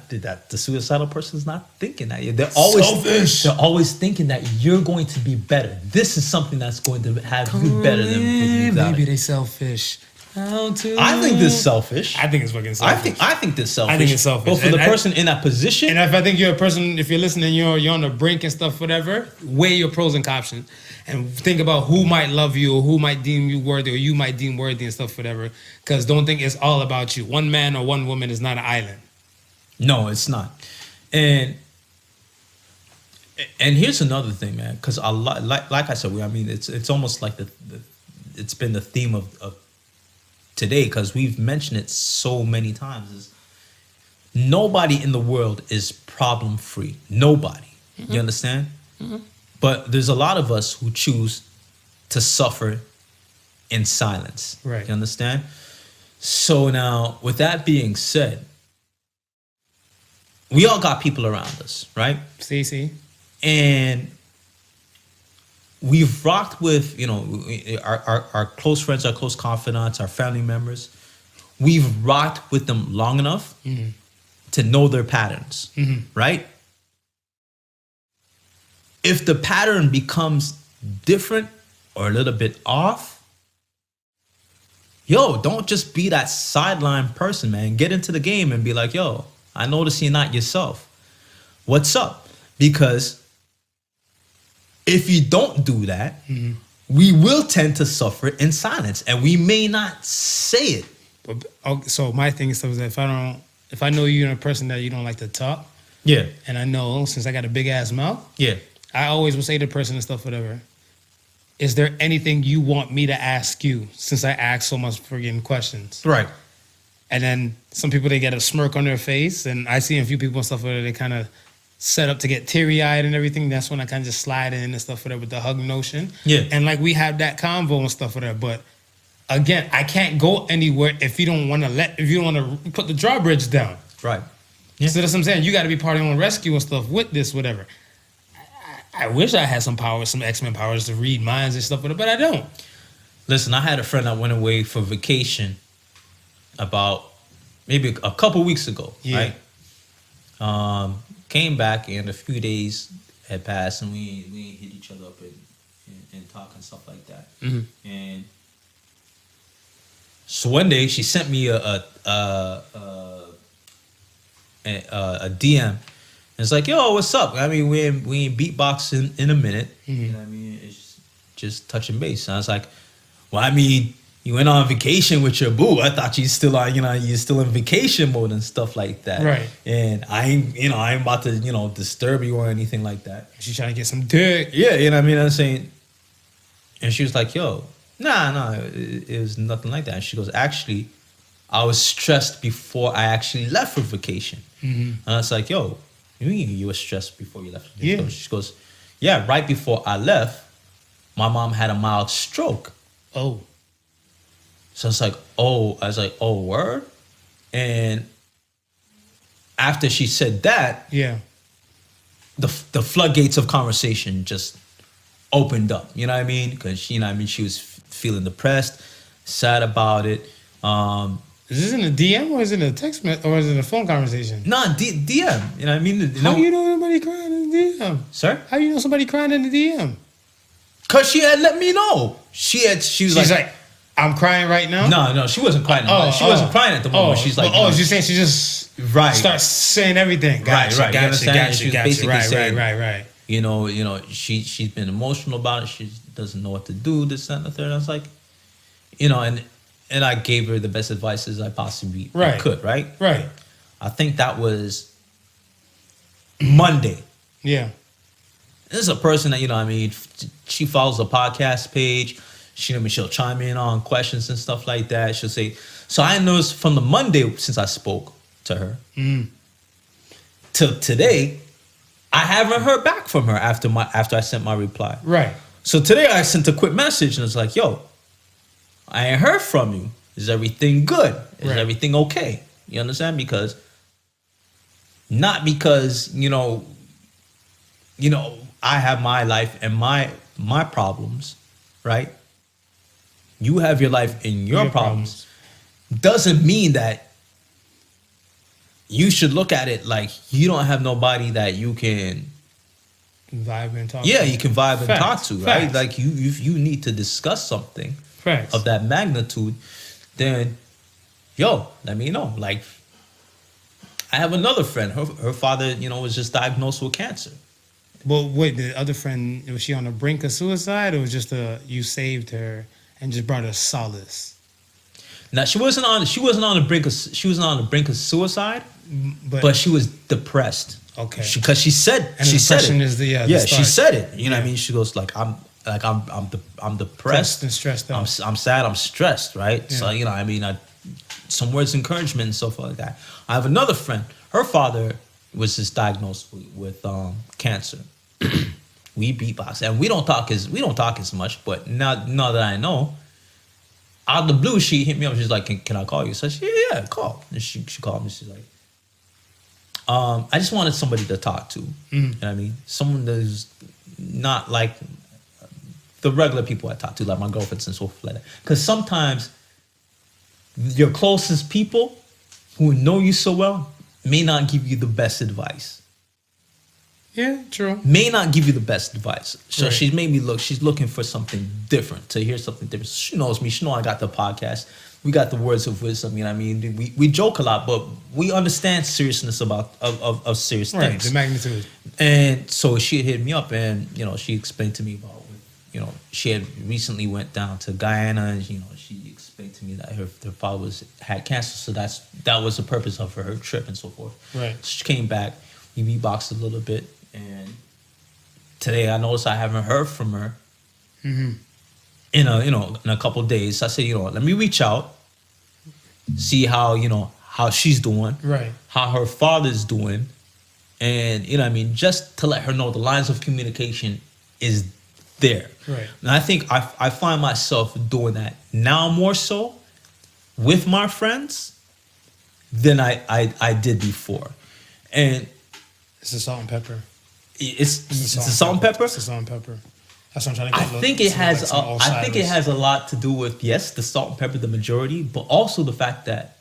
that. The suicidal person's not thinking that. They're always Selfish. They're always thinking that you're going to be better. This is something that's going to have you better than maybe they selfish. How to? I think this is selfish. I think it's fucking selfish. I think this is selfish. I think it's selfish. But for the person in that position, And if I think you're a person, if you're listening, you're on the brink and stuff, whatever, weigh your pros and cons and think about who might love you or who might deem you worthy or you might deem worthy and stuff, whatever. Because don't think it's all about you. One man or one woman is not an island. no, it's not. And here's another thing, man. Because like I said, it's almost like it's been the theme of today, because we've mentioned it so many times. Is nobody in the world is problem free. Nobody. You understand? But there's a lot of us who choose to suffer in silence. Right. You understand? So now, with that being said, we all got people around us, right? See? And we've rocked with, our close friends, our close confidants, our family members. We've rocked with them long enough to know their patterns, right? If the pattern becomes different or a little bit off, don't just be that sideline person, man. Get into the game and be like, I notice you're not yourself. What's up? Because if you don't do that, we will tend to suffer in silence, and we may not say it. So my thing is that if I know you're a person that you don't like to talk, Yeah. and I know since I got a big ass mouth, Yeah. I always will say to the person and stuff, whatever, is there anything you want me to ask you since I ask so much friggin' questions? Right. And then some people, they get a smirk on their face, and I see a few people and stuff where they kind of set up to get teary-eyed and everything. That's when I kind of just slide in and stuff with the hug notion. Yeah. And like we have that convo and stuff with her, but again, I can't go anywhere if you don't want to put the drawbridge down. Right. Yeah. So that's what I'm saying. You got to be part of your own rescue and stuff with this, whatever. I wish I had some powers, some X-Men powers to read minds and stuff with it, but I don't. Listen, I had a friend that went away for vacation about maybe a couple weeks ago, right? Came back and a few days had passed and we ain't hit each other up and talk and stuff like that. Mm-hmm. And so one day she sent me a DM. And it's like, yo, what's up? I mean, we ain't beatboxing in a minute. Mm-hmm. You know what I mean? It's just touching base. And I was like, well, I mean, you went on vacation with your boo. I thought you still are, you're still in vacation mode and stuff like that. Right. And I ain't about to, disturb you or anything like that. She's trying to get some dick. Yeah, you know what I mean? I'm saying, and she was like, yo, nah, it was nothing like that. And she goes, actually, I was stressed before I actually left for vacation. Mm-hmm. And I was like, yo, you were stressed before you left? Yeah. She goes, yeah, right before I left, my mom had a mild stroke. Oh. So it's like, I was like, oh, word? And after she said that, yeah, the floodgates of conversation just opened up. You know what I mean? Because, she was feeling depressed, sad about it. Is this in a DM or is it a text message or is it a phone conversation? No, DM. You know what I mean? How you know somebody crying in the DM? Sir? How you know somebody crying in the DM? Because she had let me know. She's like, I'm crying right now? No, she wasn't crying. She wasn't crying at the moment. She's like, she's saying she just starts saying everything. Gotcha. Right. Gotcha. Right. She's been emotional about it. She doesn't know what to do, this, that, and the third. I was like, and I gave her the best advice as I possibly could, right? Right. I think that was Monday. Yeah. This is a person that, she follows the podcast page. She'll chime in on questions and stuff like that. She'll say, so I noticed from the Monday since I spoke to her till today, I haven't heard back from her after I sent my reply. Right. So today I sent a quick message and it's like, yo, I ain't heard from you. Is everything good? Is everything okay? You understand? Not because, I have my life and my problems, right? You have your life and your problems. Doesn't mean that you should look at it like you don't have nobody that you can vibe and talk to. Yeah, you can vibe and talk to, right? Facts. Like you need to discuss something Facts. of that magnitude, then let me know. Like I have another friend, her father, was just diagnosed with cancer. Well, wait, the other friend, was she on the brink of suicide or was just you saved her and just brought her solace? Now she wasn't on the brink of suicide, but she was depressed. Okay. Because she said and she said it. Is the she said it. You know what I mean? She goes like I'm depressed Pressed and stressed out. I'm sad, I'm stressed, right? Yeah. So some words of encouragement and stuff like that. I have another friend. Her father was just diagnosed with cancer. We beatbox and we don't talk as much, but now that I know, out of the blue she hit me up. She's like, "Can I call you?" So I said, "Yeah, call." And she called me. She's like, "I just wanted somebody to talk to." You know what I mean? Someone that's not like the regular people I talk to, like my girlfriends and so forth like that. Because sometimes your closest people who know you so well may not give you the best advice. Yeah, true. May not give you the best advice. So Right. she's made me look. She's looking for something different, to hear something different. She knows me. She knows I got the podcast. We got the words of wisdom. You know what I mean? We joke a lot, but we understand seriousness of serious things. The magnitude. And so she hit me up, and she explained to me about she had recently went down to Guyana, and she explained to me that her father had cancer. So that was the purpose of her trip and so forth. Right. So she came back. We beatboxed a little bit. And today I noticed I haven't heard from her in a couple of days. I said, let me reach out, see how how she's doing, Right. how her father's doing, and just to let her know the lines of communication is there. Right. And I think I find myself doing that now more so with my friends than I did before. And It's the salt and pepper. it's the salt and pepper. It's the salt and pepper. That's what I'm trying to I get. think it has. I think it has a lot to do with the salt and pepper, the majority, but also the fact that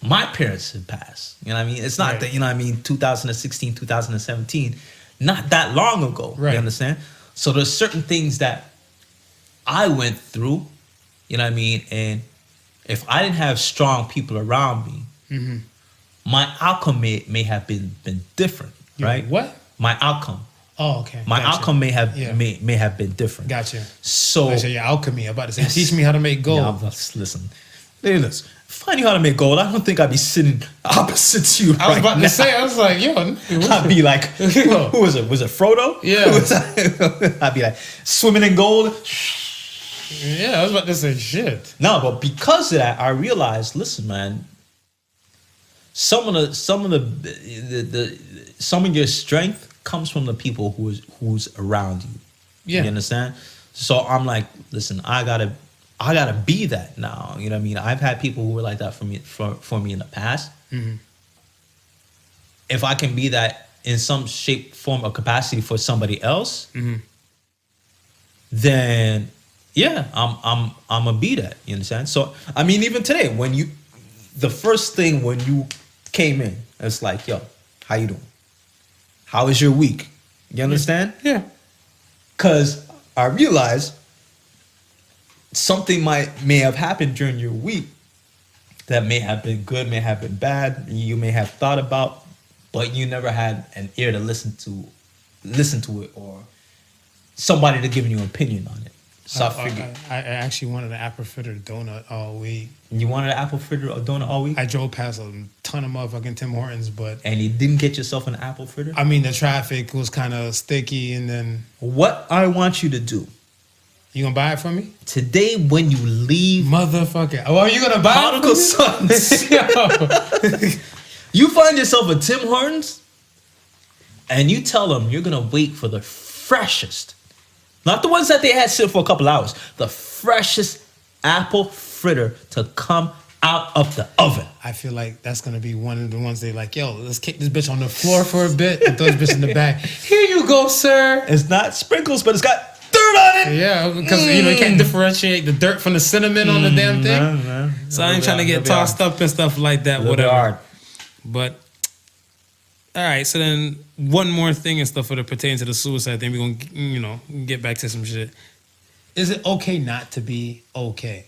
my parents had passed. It's not Right. that 2016, 2017, not that long ago. Right. You understand? So there's certain things that I went through. And if I didn't have strong people around me, my outcome may have been different. Right? What? My outcome. Oh, okay. My Gotcha. outcome may have Yeah. may have been different. Gotcha. So Your alchemy. I'm about to say, teach me how to make gold. Yeah, listen. Hey, listen. Find you how to make gold. I don't think I'd be sitting opposite to you. I was right about now. to say, I was like, yo, I'd be like, who was it? Was it Frodo? Yeah. Who was that? I'd be like swimming in gold. yeah, I was about to say shit. No, but because of that, I realized, listen, man. Some of your strength comes from the people who's around you. Yeah. You understand? So I'm like, listen, I gotta be that now. You know what I mean? I've had people who were like that for me in the past. If I can be that in some shape, form, or capacity for somebody else, then yeah, I'm gonna be that. You understand? So even today, the first thing when you came in, it's like, yo, how you doing? How was your week? You understand? Yeah. Because I realized something may have happened during your week that may have been good, may have been bad, you may have thought about, but you never had an ear to listen to it, or somebody to give you an opinion on it. So I figured. I actually wanted an apple fritter donut all week. You wanted an apple fritter or donut all week? I drove past a ton of motherfucking Tim Hortons, but And you didn't get yourself an apple fritter? the traffic was kind of sticky, and then What I want you to do you gonna buy it for me? today when you leave Motherfucker. Oh, are you gonna buy Podical it for me? Sons, you find yourself a Tim Hortons and you tell them you're gonna wait for the freshest, not the ones that they had sit for a couple hours, the freshest apple fritter to come out of the oven. I feel like that's gonna be one of the ones they like, yo, let's kick this bitch on the floor for a bit and throw this bitch in the bag. Here you go, sir. It's not sprinkles, but it's got dirt on it. Yeah, because you can't differentiate the dirt from the cinnamon on the damn thing. No. So I ain't trying to get tossed up and stuff like that, whatever. Hard. But all right, so then one more thing and stuff that pertains to the suicide thing. We're gonna, get back to some shit. Is it okay not to be okay?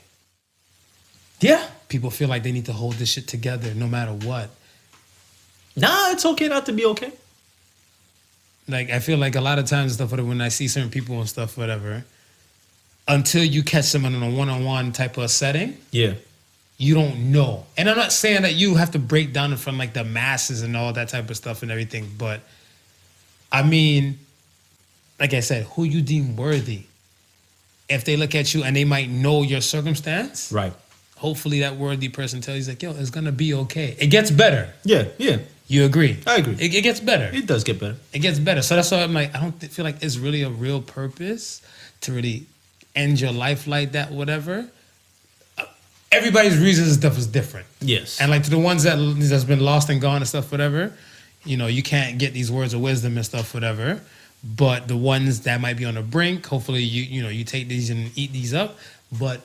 Yeah. People feel like they need to hold this shit together no matter what. Nah, it's okay not to be okay. Like, I feel like a lot of times and stuff, whatever, when I see certain people and stuff, whatever, until you catch them in a one-on-one type of setting, Yeah. you don't know. And I'm not saying that you have to break down in front of like the masses and all that type of stuff and everything, but like I said, who you deem worthy. If they look at you and they might know your circumstance, Right. hopefully that worthy person tells you, like, yo, it's gonna be okay. It gets better. Yeah. You agree? I agree. It gets better. It does get better. It gets better. So that's why I'm like, I don't feel like it's really a real purpose to really end your life like that, whatever. Everybody's reasons and stuff is different. Yes. And like to the ones that's been lost and gone and stuff, whatever, you can't get these words of wisdom and stuff, whatever. But the ones that might be on the brink, hopefully you take these and eat these up. But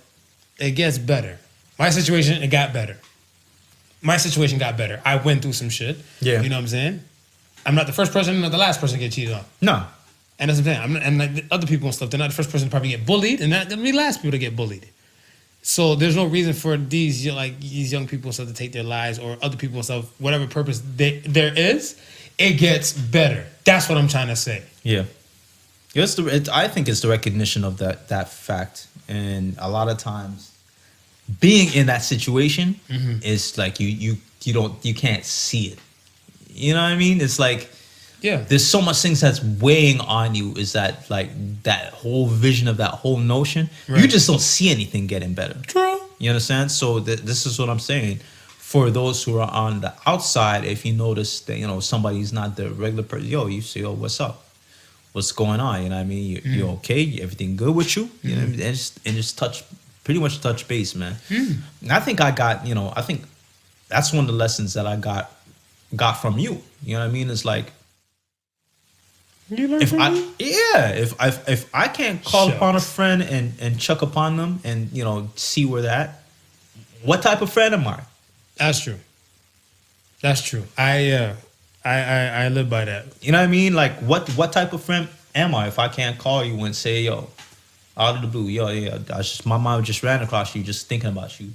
it gets better. My situation, it got better. My situation got better. I went through some shit. Yeah. You know what I'm saying? I'm not the first person, I'm not the last person to get cheated on. No. And that's what I'm saying. And like the other people and stuff, they're not the first person to probably get bullied, and not gonna be the last people to get bullied. So there's no reason for these young people and stuff to take their lives, or other people and stuff, whatever purpose there is, it gets better. That's what I'm trying to say. Yeah. I think it's the recognition of that fact. And a lot of times being in that situation is like you can't see it. You know what I mean? It's like Yeah. There's so much things that's weighing on you. Is that like that whole vision of that whole notion? Right. You just don't see anything getting better. True. You understand? So this is what I'm saying. For those who are on the outside, if you notice that somebody's not the regular person, you say, "Oh, what's up? What's going on?" You know what I mean? You're okay? Everything good with you? You know, and just pretty much touch base, man. And I think I got, I think that's one of the lessons that I got from you. You know what I mean? It's like, You learn from me? if I can't call upon a friend and check upon them and see where they're at, what type of friend am I? That's true. That's true. I live by that. You know what I mean? Like what type of friend am I if I can't call you and say, yo, out of the blue, my mind just ran across you, just thinking about you,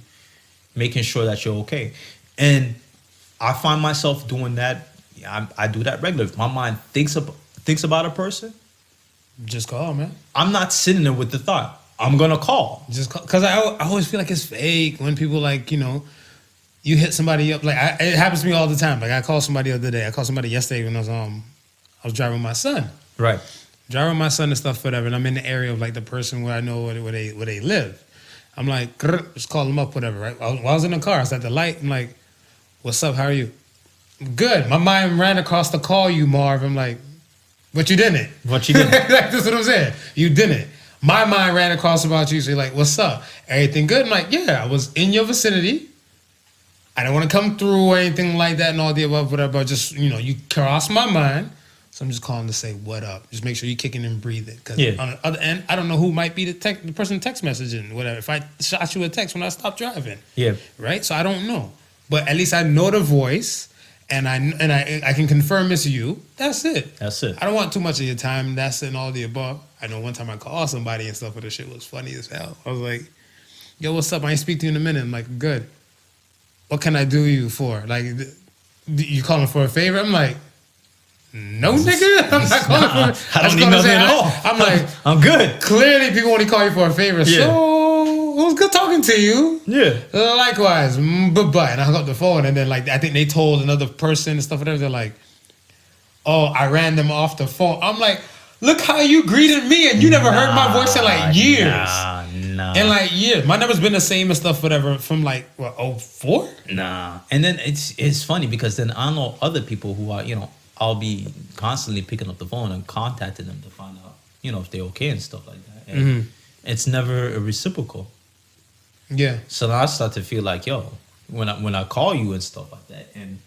making sure that you're okay. And I find myself doing that. I do that regularly. If my mind thinks about a person, Just call, man. I'm not sitting there with the thought, I'm gonna call. Just call, because I always feel like it's fake when people you hit somebody up. Like it happens to me all the time. Like I called somebody the other day. I called somebody yesterday when I was driving my son. Right. Driving my son and stuff, whatever. And I'm in the area of like the person where I know where they live. I'm like, just call them up, whatever. Right. While I was in the car, I was at the light. I'm like, "What's up? How are you?" "Good." My mind ran across to call you, Marv. I'm like, "But you didn't." What you didn't. That's what I'm saying. You didn't. My mind ran across about you. So you're like, "What's up? Everything good?" I'm like, "Yeah, I was in your vicinity. I don't want to come through or anything like that and all the above, whatever. But just, you crossed my mind. So I'm just calling to say, what up? Just make sure you're kicking and breathing. Because on the other end, I don't know who might be the person text messaging, whatever. If I shot you a text when I stopped driving. Yeah. Right? So I don't know. But at least I know the voice and I can confirm it's you. That's it. That's it. I don't want too much of your time. That's it and all the above. I know one time I called somebody and stuff, but the shit was funny as hell. I was like, "Yo, what's up? I ain't speak to you in a minute." I'm like, "Good. What can I do you for?" Like, "You calling for a favor?" I'm like, "No, nigga. I'm not calling for. I don't need nothing at all. I'm like, I'm good. Clearly, people only call you for a favor. Yeah. So it was good talking to you. Yeah. Likewise. Bye-bye." And I hung up the phone, and then I think they told another person and stuff. Whatever. They're like, "Oh, I ran them off the phone." I'm like, "Look how you greeted me, and you never heard my voice in years." Nah. In years. My number's been the same and stuff, whatever, from 04? Nah. And then it's funny because then I know other people who are, I'll be constantly picking up the phone and contacting them to find out, if they're okay and stuff like that. And it's never a reciprocal. Yeah. So then I start to feel like, yo, when I call you and stuff like that, and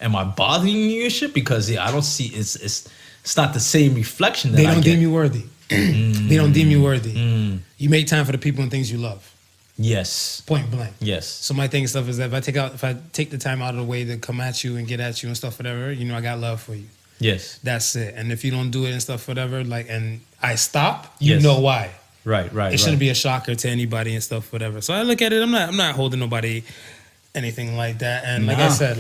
am I bothering you and shit? Because I don't see it's not the same reflection that They I don't get. deem you worthy. They don't deem you worthy. You make time for the people and things you love. Yes. Point blank. Yes. So my thing and stuff is that if I take the time out of the way to come at you and get at you and stuff, whatever, I got love for you. Yes. That's it. And if you don't do it and stuff, whatever, and I stop, you Yes. know why. Right. It shouldn't be a shocker to anybody and stuff, whatever. So I look at it. I'm not holding nobody anything like that. And like I said,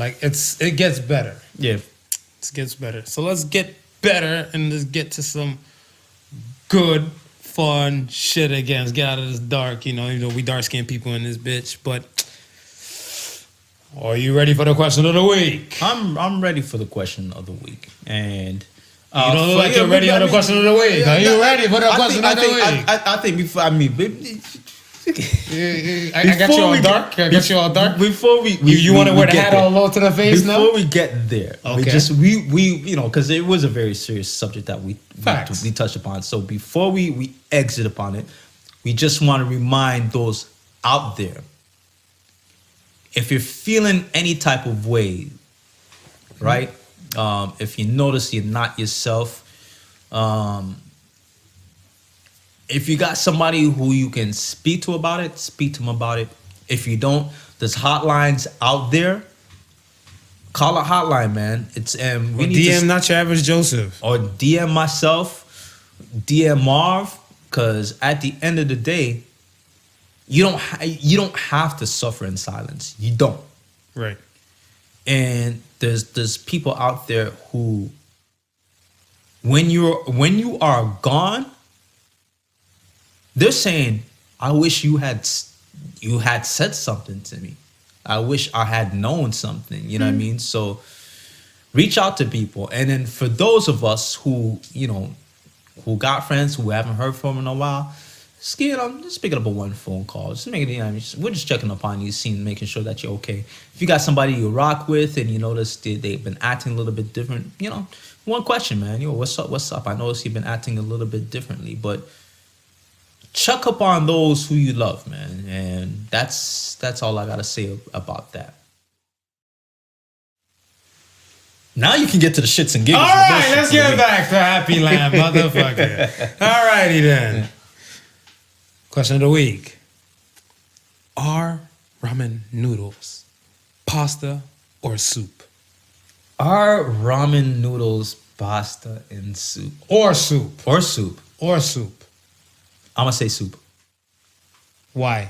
it gets better. Yeah. It gets better. So let's get better and let's get to some good, fun shit again. Let's get out of this dark. We dark skinned people in this bitch. But are you ready for the question of the week? I'm ready for the question of the week, and you don't look like you're ready for the question of the week. Are you ready for the question of the week? I think before I got you all dark. I got you all dark. Before we you want to wear the hat all low to the face now? Before we get there, Okay. we because it was a very serious subject that we touched upon. So before we exit upon it, we just want to remind those out there, if you're feeling any type of way, right? If you notice you're not yourself, if you got somebody who you can speak to about it, speak to them about it. If you don't, there's hotlines out there. Call a hotline, man. It's we need DM not your average Joseph. or DM myself, DM Marv, because at the end of the day, you don't have to suffer in silence. You don't. Right. And there's people out there who, when you are gone, they're saying, "I wish you had said something to me. I wish I had known something." You know what I mean? So Reach out to people. And then for those of us who, you know, who got friends who haven't heard from in a while, just pick up a one phone call. Just make it, you know, we're just checking up on you, making sure that you're okay. If you got somebody you rock with and you notice they've been acting a little bit different, you know, one question, man, yo, what's up? I noticed you've been acting a little bit differently, but check up on those who you love, man. And that's all I gotta say about that. Now you can get to the shits and giggles. All right, let's get back to Happy Land, motherfucker. All righty then. Question of the week. Are ramen noodles pasta or soup? Are ramen noodles pasta and soup? Or soup. Or soup. Or soup. I'm going to say soup. Why?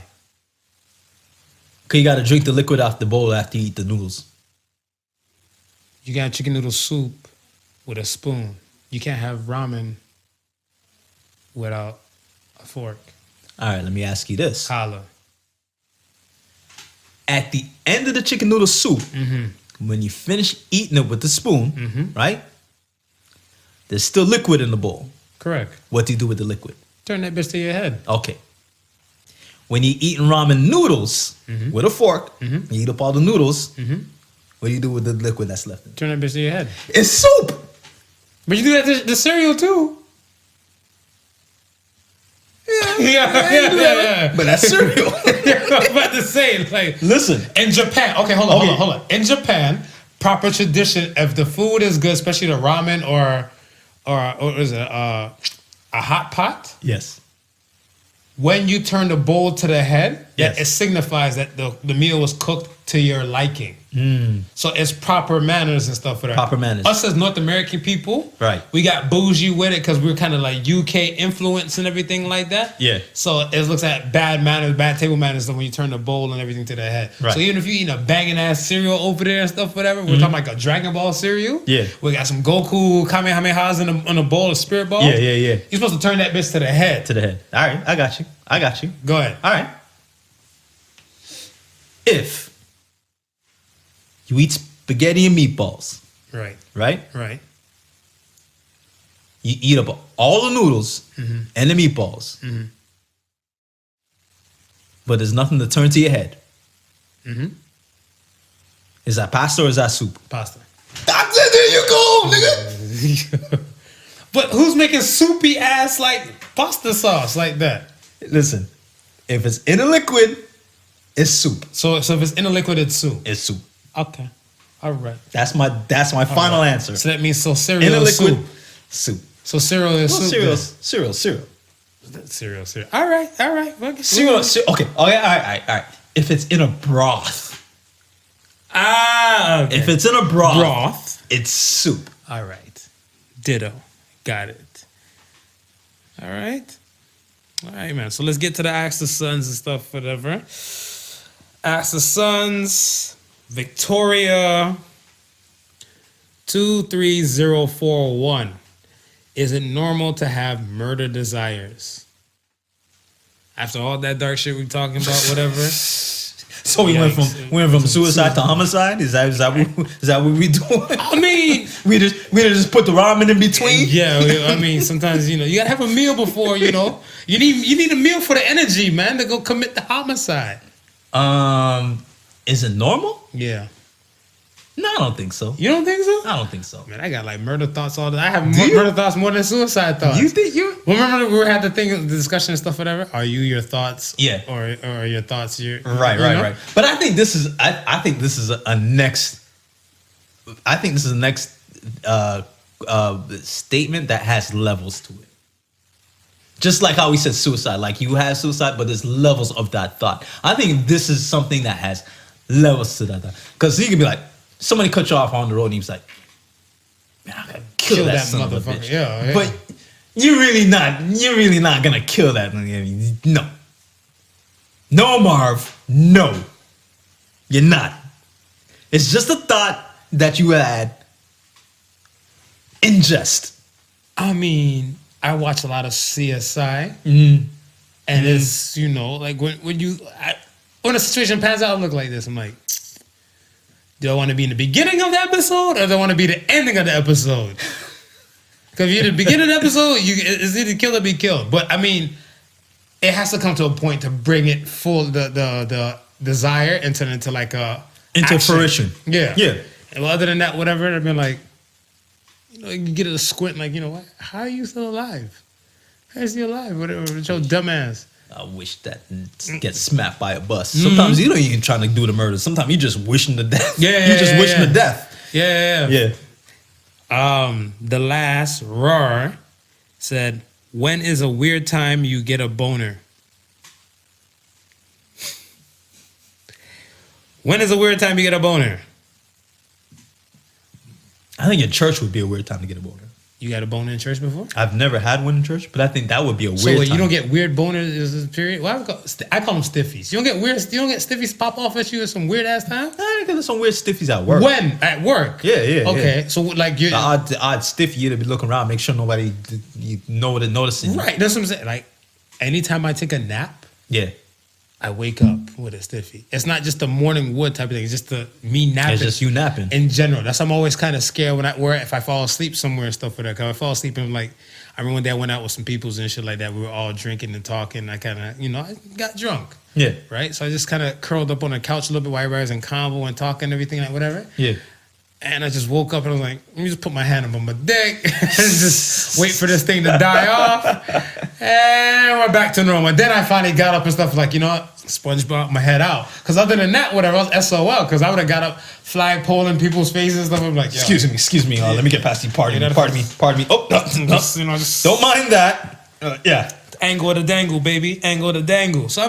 Because you got to drink the liquid off the bowl after you eat the noodles. You got chicken noodle soup with a spoon. You can't have ramen without a fork. All right, let me ask you this. Holla. At the end of the chicken noodle soup, when you finish eating it with the spoon, right? There's still liquid in the bowl. Correct. What do you do with the liquid? Turn that bitch to your head. Okay. When you're eating ramen noodles with a fork, you eat up all the noodles, what do you do with the liquid that's left in it? Turn that bitch to your head. It's soup! But you do that to the cereal too. Yeah. But that's cereal. I'm about to say, like, Listen. in Japan, okay, hold on. In Japan, proper tradition, if the food is good, especially the ramen or is it a hot pot? Yes. When you turn the bowl to the head, Yes. it signifies that the meal was cooked to your liking. So it's proper manners and stuff for that. Proper manners. Us as North American people, Right. we got bougie with it because we're kind of like UK influence and everything like that. Yeah. So it looks at bad manners, bad table manners when you turn the bowl and everything to the head. Right. So even if you're eating a banging ass cereal over there and stuff, whatever, we're talking like a Dragon Ball cereal. Yeah. We got some Goku Kamehamehas in a bowl of Spirit Balls. Yeah. You're supposed to turn that bitch to the head. To the head. All right, I got you. Go ahead. All right. If you eat spaghetti and meatballs, Right. right? You eat up all the noodles and the meatballs, but there's nothing to turn to your head. Is that pasta or is that soup? Pasta. That's it. There you go, nigga. But who's making soupy ass like pasta sauce like that? Listen, if it's in a liquid, it's soup. So if it's in a liquid, it's soup. It's soup. Okay. All right. That's my final answer. So that means cereal In a is liquid, soup. soup. So cereal is Well, soup. cereal. Cereal. All right. Fuck it. Cereal. Okay. All right. If it's in a broth. Okay. If it's in a broth, Broth. it's soup. All right. Ditto. Got it. All right, man. So let's get to the Ask the Sons and stuff, whatever. Ask the Sons, Victoria 23041. Is it normal to have murder desires? After all that dark shit we talking about, whatever. So we went from suicide to homicide. Is that what we doing? I mean, we just put the ramen in between. yeah. I mean, sometimes you gotta have a meal before you need a meal for the energy, man, to go commit the homicide. Is it normal? Yeah. No, I don't think so. You don't think so? I don't think so. Man, I got like murder thoughts all the time. I have murder thoughts more than suicide thoughts. You think you? Remember we had the discussion and stuff, whatever. Are you your thoughts? Yeah. Or are your thoughts your Right. But I think this is a next statement that has levels to it. Just like how we said suicide, like you have suicide, but there's levels of that thought. I think this is something that has levels to that thought. Because you can be like, somebody cut you off on the road and he's like, man, I'm gonna kill that son of a bitch. Yeah. But you're really not gonna kill that. No. No, Marv. No. You're not. It's just a thought that you had in jest. I mean, I watch a lot of CSI. And it's, like when a situation pans out, I look like this. I'm like, Do I want to be in the beginning of the episode or do I want to be the ending of the episode? Because if you're the beginning of the episode, it's either kill or be killed. But I mean, it has to come to a point to bring it full the desire into like a Into action. fruition. Yeah. Yeah. And well, other than that, whatever, I've been like, you get a squint, like, what? How are you still alive? How is you alive? Whatever, with your dumb ass. I wish that get smacked by a bus. Sometimes you don't even trying to do the murder. Sometimes you just wishing to death. Yeah, you just wishing to death. Yeah. The last roar said, when is a weird time you get a boner? When is a weird time you get a boner? I think in church would be a weird time to get a boner. You got a boner in church before? I've never had one in church, but I think that would be a weird So time. you don't get weird boners this period? Well, I call them stiffies. You don't get stiffies pop off at you at some weird ass time? I think there's some weird stiffies at work. When? At work? Yeah. Okay, so like you The odd stiffy you to be looking around, make sure nobody noticing you. right, that's what I'm saying. Like, anytime I take a nap, Yeah. I wake up with a stiffy. It's not just the morning wood type of thing. It's just me napping. It's just you napping. In general. That's I'm always kind of scared if I fall asleep somewhere and stuff like that. Because I fall asleep and like, I remember one day I went out with some peoples and shit like that. We were all drinking and talking. I kind of, I got drunk. Yeah. Right? So I just kind of curled up on the couch a little bit while everybody was in convo and talking and everything, like whatever. Yeah. And I just woke up and I was like, let me just put my hand up on my dick and just wait for this thing to die off. And we're back to normal. Then I finally got up and stuff like, sponge my head out. Because other than that, whatever, I was SOL. Because I would have got up, flagpole in people's faces and stuff. I'm like, yo. Excuse me. Let me get past you. Pardon me. Oh, no. Just, Don't mind that. Yeah. Angle of the dangle, baby. Angle of the dangle. So,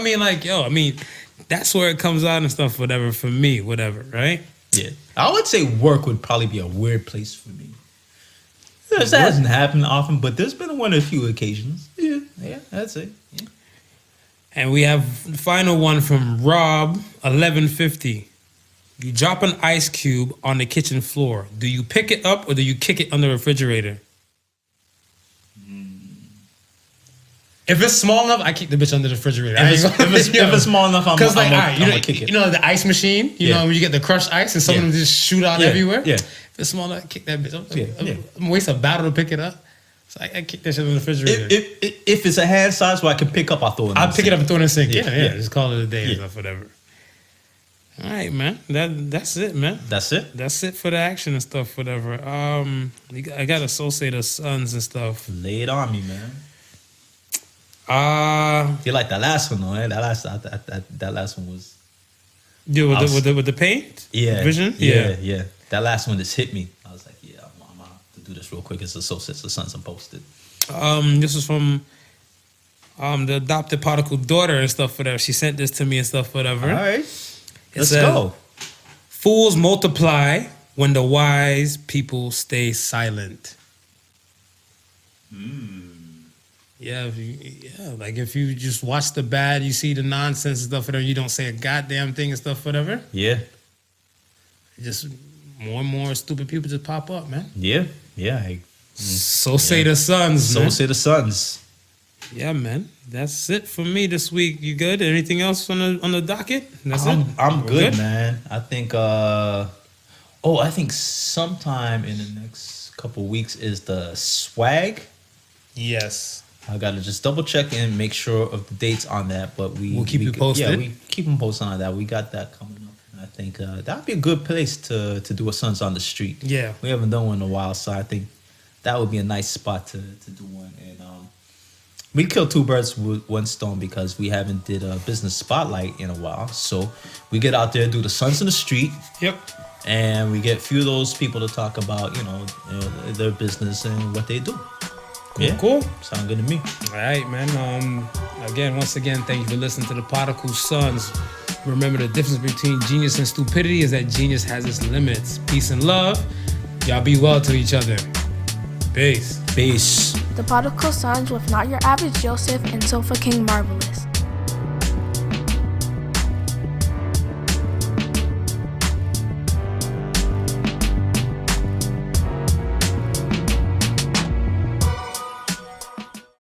that's where it comes out and stuff, whatever, for me, whatever, right? Yeah. I would say work would probably be a weird place for me. This hasn't happened often, but there's been one or a few occasions. Yeah, that's it. Yeah. And we have the final one from Rob, 1150. You drop an ice cube on the kitchen floor. Do you pick it up or do you kick it under the refrigerator? If it's small enough, I kick the bitch under the refrigerator. If it's small enough, I'm gonna kick it. You know the ice machine? You know when you get the crushed ice and some of them just shoot out everywhere? Yeah. If it's small enough, I kick that bitch. I'm gonna waste a battle to pick it up. So I kick that shit in the refrigerator. If it's a hand size where I can pick up, I'll throw it in I'll pick it up and throw it in the sink. Yeah. Just call it a day or stuff, whatever. All right, man. That's it, man. That's it? That's it for the action and stuff, whatever. I got associate of sons and stuff. Lay it on me, man. You like that last one, though, eh? That last one was... Yeah, with the paint? Yeah. Vision? Yeah. That last one just hit me. I was like, yeah, I'm going to have to do this real quick. It's associates of sons and posted. This is from the adopted Podical daughter and stuff, whatever. She sent this to me and stuff, whatever. All right. Let's said, go. Fools multiply when the wise people stay silent. Yeah, if you just watch the bad, you see the nonsense and stuff, whatever, you don't say a goddamn thing and stuff, whatever. Yeah. Just more and more stupid people just pop up, man. Yeah. So say the sons, man. So say the sons. Yeah, man. That's it for me this week. You good? Anything else on the docket? That's it? I'm good, man. I think I think sometime in the next couple weeks is the swag. Yes. I gotta just double check and make sure of the dates on that, but we'll keep you posted. Yeah, we keep them posted on that. We got that coming up, and I think that'd be a good place to do a Sons on the Street. Yeah, we haven't done one in a while, so I think that would be a nice spot to do one. And we killed two birds with one stone because we haven't did a business spotlight in a while. So we get out there, do the Sons in the Street. Yep. And we get a few of those people to talk about, their business and what they do. Cool. Sound good to me. All right, man. Once again, thank you for listening to the Podical Sons. Remember, the difference between genius and stupidity is that genius has its limits. Peace and love. Y'all be well to each other. Peace. Peace. The Podical Sons with Not Your Average Joseph and Sofa King Marvelous.